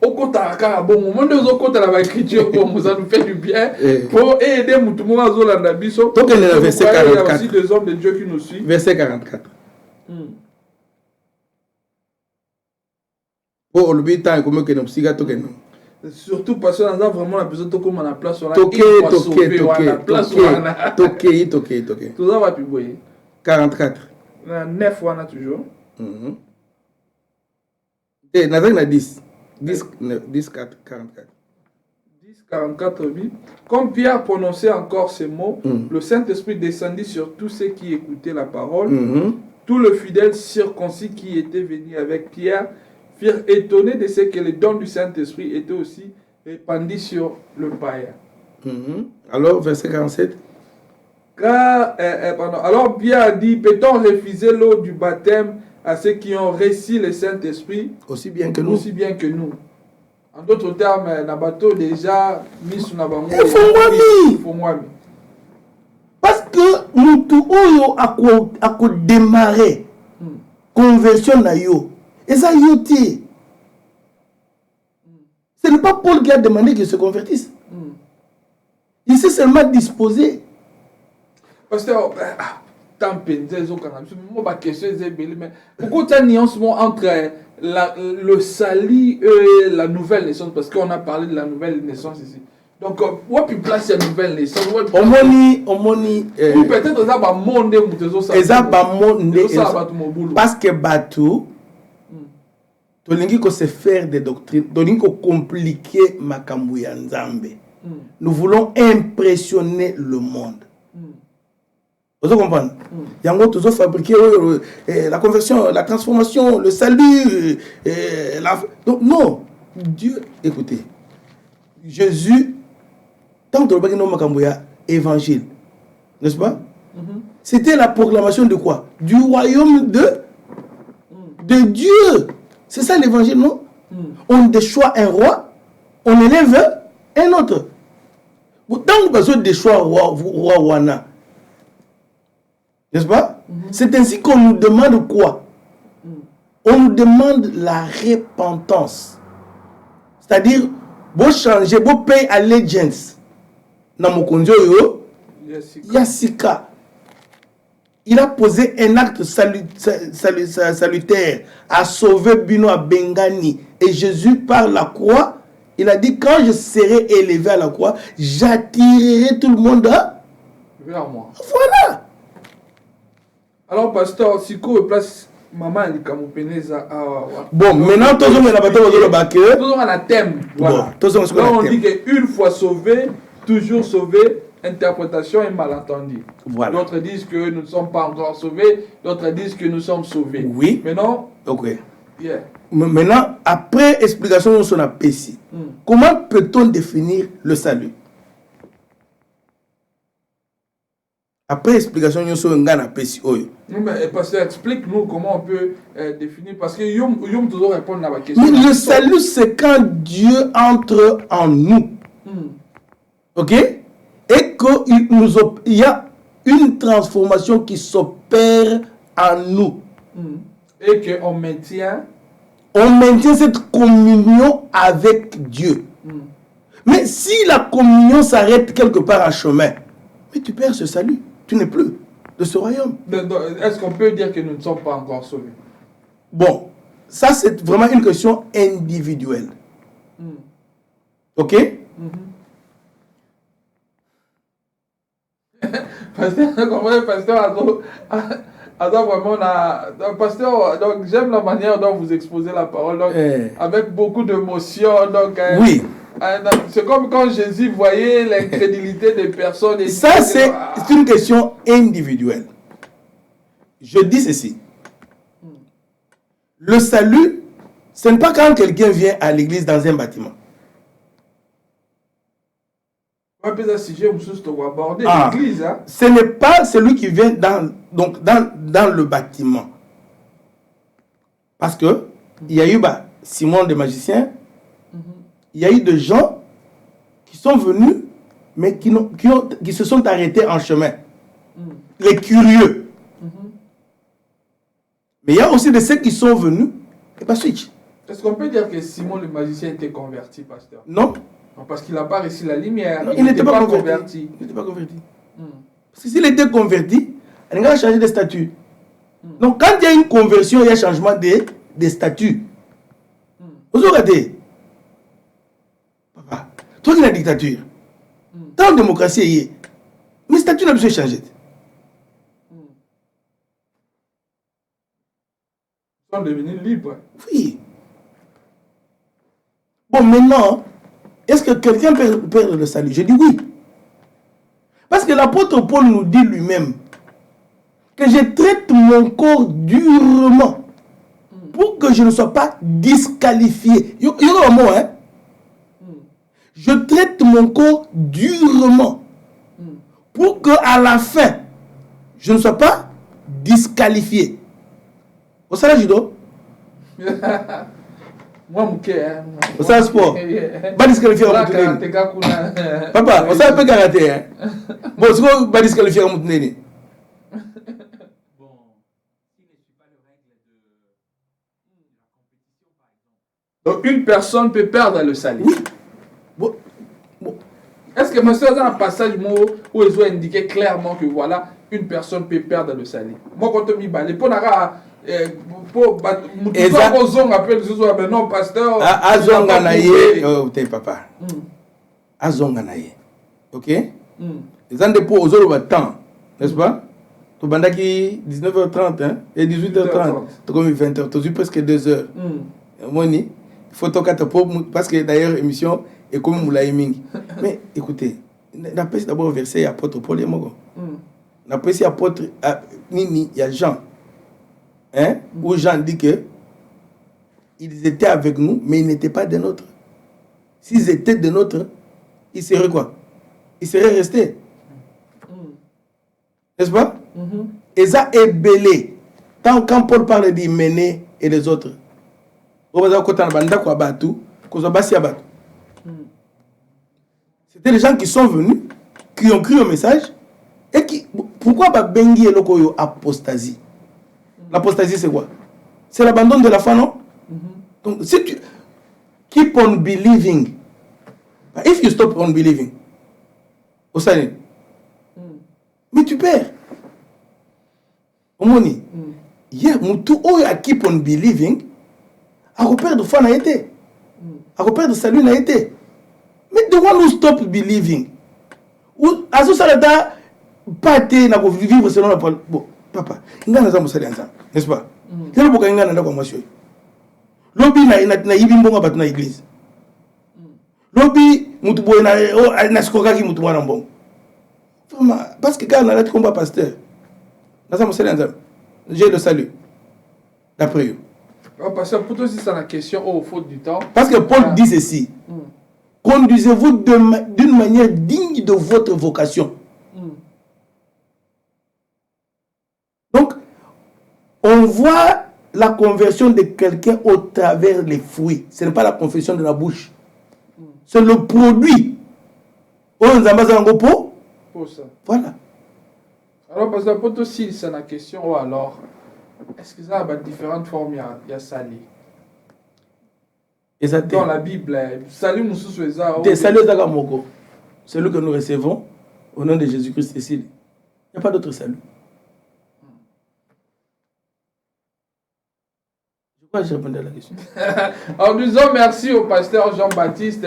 au côté à bon moment, nous au côté de l'écriture, ça nous fait du bien pour aider tout le monde à Zolanda Bisso. Donc, il y a verset 44. Il y a aussi des hommes de Dieu qui nous suivent. Verset 44. Pour le but, il comme que nous siga toke non. Surtout parce que nous avons vraiment la besoin de comme on a place sur la toke. Tout ça va plus boyer. 44. 9 on a toujours. Et nous avons 10. 10, 44. 44, oui. Comme Pierre prononçait encore ces mots, le Saint-Esprit descendit sur tous ceux qui écoutaient la parole. Tous les fidèles circoncis qui étaient venus avec Pierre firent étonnés de ce que les dons du Saint-Esprit étaient aussi répandus sur le païen. Alors, verset 47. Alors Pierre a dit, peut-on refuser l'eau du baptême à ceux qui ont reçu le Saint-Esprit aussi bien que nous? Aussi bien que nous. En d'autres termes, Nabato déjà mis sur Nabango. Il faut moi. Parce que nous tout a démarré conversion na yo. Et ça yoté. Ce n'est pas Paul qui a demandé qu'il se convertisse. Il s'est seulement disposé. Pasteur, pourquoi tu as une nuance entre le salut et la nouvelle naissance? Parce qu'on a parlé de la nouvelle naissance ici. Donc, où est-ce que place la nouvelle naissance? Ou peut-être que ça va monter parce que Batou, tu se faire des doctrines, tu compliquer makambu ya Nzambe. Nous voulons impressionner le monde. Vous comprenez? Yango toujours fabriquer la conversion, la transformation, le salut. Donc non, Dieu, écoutez, Jésus, tant que tu as évangile, n'est-ce pas? C'était la proclamation de quoi? Du royaume de Dieu. C'est ça l'évangile, non? On déchoit un roi, on élève un autre. Tant que tu déchois roi wana, n'est-ce pas? C'est ainsi qu'on nous demande quoi? On nous demande la repentance. C'est-à-dire, vous changez, vous payez allégeance. Dans mon conjo, Yassika. Il a posé un acte salutaire à sauver Bino à Bengani. Et Jésus, par la croix, il a dit, quand je serai élevé à la croix, j'attirerai tout le monde vers moi. Voilà. Alors, pasteur, si vous place maman, elle est bon, maintenant, tout le monde a un thème. Voilà. On dit qu'une fois sauvé, toujours sauvé. Interprétation et malentendu. Voilà. D'autres disent que nous ne sommes pas encore sauvés, d'autres disent que nous sommes sauvés. Oui. Maintenant, ok. Maintenant, après explication de son appétit, comment peut-on définir le salut? Après explication de son appétit. Parce que explique-nous comment on peut définir, parce que Yom toujours répondre à ma question. Mais le salut, c'est quand Dieu entre en nous. Ok? Et qu'il y a une transformation qui s'opère en nous. Et qu'on maintient. On maintient cette communion avec Dieu. Mais si la communion s'arrête quelque part en chemin, mais tu perds ce salut. Tu n'es plus de ce royaume. Est-ce qu'on peut dire que nous ne sommes pas encore sauvés? Bon, ça c'est vraiment une question individuelle. Ok? Pasteur, vraiment, pasteur, donc j'aime la manière dont vous exposez la parole, donc, avec beaucoup d'émotion. Oui. C'est comme quand Jésus voyait l'incrédulité des personnes. Et ça, c'est une question individuelle. Je dis ceci. Le salut, ce n'est pas quand quelqu'un vient à l'église dans un bâtiment. Ce n'est pas celui qui vient dans le bâtiment. Parce que il y a eu Simon le magicien, il y a eu des gens qui sont venus, mais qui se sont arrêtés en chemin. Les curieux. Mais il y a aussi de ceux qui sont venus et pas switch. Est-ce qu'on peut dire que Simon le magicien était converti, pasteur? Non. Parce qu'il n'a pas reçu la lumière. Non, il n'était pas converti. Il n'était pas converti. Parce que s'il était converti, il a changé de statut. Donc quand il y a une conversion, il y a changement des statuts. Vous regardez. Papa, toi qui es la dictature, dans la démocratie, mes statuts n'ont pas changé. Ils sont devenus libres. Oui. Bon, maintenant, est-ce que quelqu'un peut perdre le salut? Je dis oui. Parce que l'apôtre Paul nous dit lui-même que je traite mon corps durement pour que je ne sois pas disqualifié. Il y aura un mot, hein? Je traite mon corps durement pour que à la fin, je ne sois pas disqualifié. Au salaire judo? Moi, hein. Au salaire sport? Pas disqualifié à Moutouneni. Papa, on salaire peu karaté, hein? Bon, c'est quoi pas disqualifié à Moutouneni? Donc, une personne peut perdre le salut. Oui. Bon. Est-ce que monsieur dans un passage où ils ont indiqué clairement que voilà, une personne peut perdre le salut? Moi, quand on m'y balai, pour non, pasteur. Azonga naye, t'es papa. Azonga naye. Ok? Les ans de pour aux autres temps, n'est-ce pas? Tu bandes qui 19h30 hein? Et 18h30. Tu comme 20h. Tu as presque 2h. Moni, il faut toquer parce que d'ailleurs, l'émission est comme Moulaïming. Mais écoutez, n'a pas d'abord versé apôtre Paul et Mogo. N'a pas si apôtre Nini, il y a Jean. Hein? Où Jean dit que ils étaient avec nous, mais ils n'étaient pas des nôtres. S'ils étaient des nôtres, ils seraient quoi? Ils seraient restés. N'est-ce pas? Et ça est belé. Quand Paul parle d'Hyménée et les autres, c'était les gens qui sont venus, qui ont cru au message, et qui. Pourquoi Bengi et Lokoyo apostasie? L'apostasie, c'est quoi? C'est l'abandon de la foi, non? Donc, si tu keep on believing, if you stop on believing, au salut, mais tu perds. Omoni, mutu oyo keep on believing, a repère de foi n'a été, a repère de salut n'a été. Mais the one who stop believing, ou à ce salada, pas été n'a pas vivre selon la parole. Bon, papa, il y a un ensemble, n'est-ce pas? Il y a beaucoup de gens comme monsieur. Lobby na yibimbonga batuna église. Lobby mutu boy na skoka ki mutu mwana mbongo. Parce que quand on a le combat pasteur, j'ai le salut. D'après eux. Pasteur, pour toi, si c'est la question au faute du temps. Parce que Paul dit ceci. Conduisez-vous d'une manière digne de votre vocation. Donc, on voit la conversion de quelqu'un au travers des fruits. Ce n'est pas la confession de la bouche. C'est le produit On Zambaza Ngopo. Pour ça. Voilà. Alors, parce que pour aussi, c'est la question, ou alors, est-ce que ça a différentes formes, il y a sali? Dans la Bible, salut Moussou Soueza. Salut Zagamoko. Celui que nous recevons au nom de Jésus-Christ ici. Il n'y a pas d'autre salut. Je crois que j'ai répondu à la question. Alors, nous disons merci au pasteur Jean-Baptiste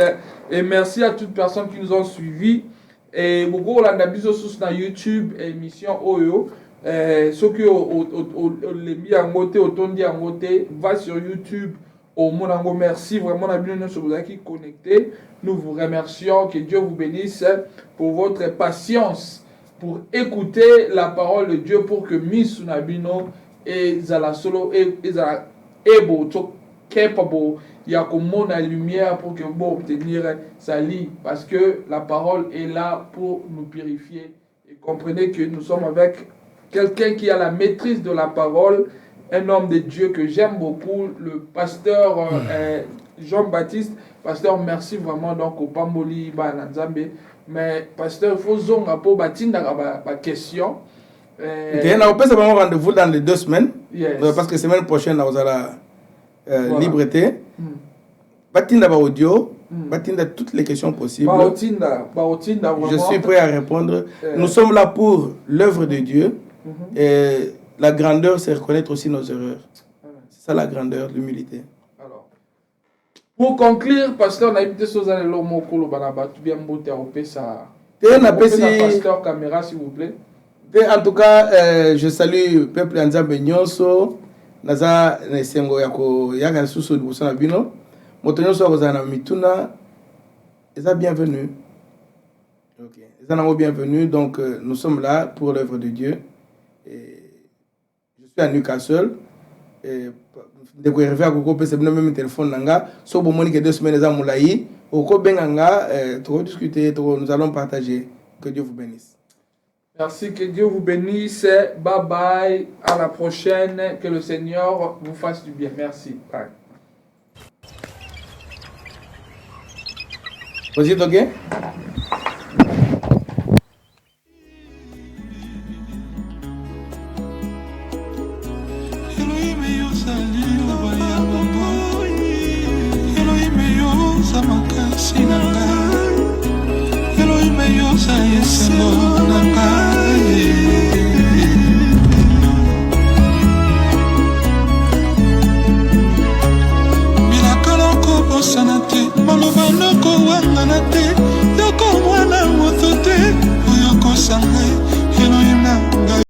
et merci à toutes les personnes qui nous ont suivis. Et beaucoup on a mis sur YouTube émission OYO. Ceux qui ont mis en côté, autondi en côté, va sur YouTube. Au Monango, merci vraiment à bien nous qui connectés. Nous vous remercions, que Dieu vous bénisse pour votre patience, pour écouter la parole de Dieu, pour que Miss Sunabino et Zala Solo et Zala Ebo, capable, il y a comme la lumière pour que vous obtenir sa lit, parce que la parole est là pour nous purifier. Et comprenez que nous sommes avec quelqu'un qui a la maîtrise de la parole. Un homme de Dieu que j'aime beaucoup, le pasteur Jean-Baptiste. Pasteur, merci vraiment donc au Pamboli Bananzambe. Mais pasteur, il faut zonga pour batinda ma question. On peut se prendre rendez-vous dans les 2 semaines. Yes. Parce que semaine prochaine, nous allons voilà. Libreté. Batinda ba audio. Batinda toutes les questions possibles. Baotinda, vraiment. Je suis prêt à répondre. Nous sommes là pour l'œuvre de Dieu. Et la grandeur, c'est reconnaître aussi nos erreurs. C'est ça la grandeur, l'humilité. Alors, pour conclure, pasteur, on a invité Sozane Lomokolo Banaba, tu viens me faire ça. Pasteur caméra, s'il vous plaît. En tout cas, je salue le peuple Nzambe Nyonso. Naza Nesengo Yako Yaga Susu Busana Bino. Motonyoso Rosana Mituna. Ils sont bienvenus. Ok. Ils sont bienvenus. Donc, nous sommes là pour l'œuvre de Dieu. Et je suis à Newcastle. De quoi arriver à Koko Pese même téléphone nanga. So bon monique 2 semaines à Moulaï. Oko Benganga. Trop discuter. Nous allons partager. Que Dieu vous bénisse. Merci, que Dieu vous bénisse. Bye bye. À la prochaine. Que le Seigneur vous fasse du bien. Merci. Bye. Was it okay? Sanate, maloba noko wangana te, yoko mwana moto te, oyoko sangai, Elohim na ngai.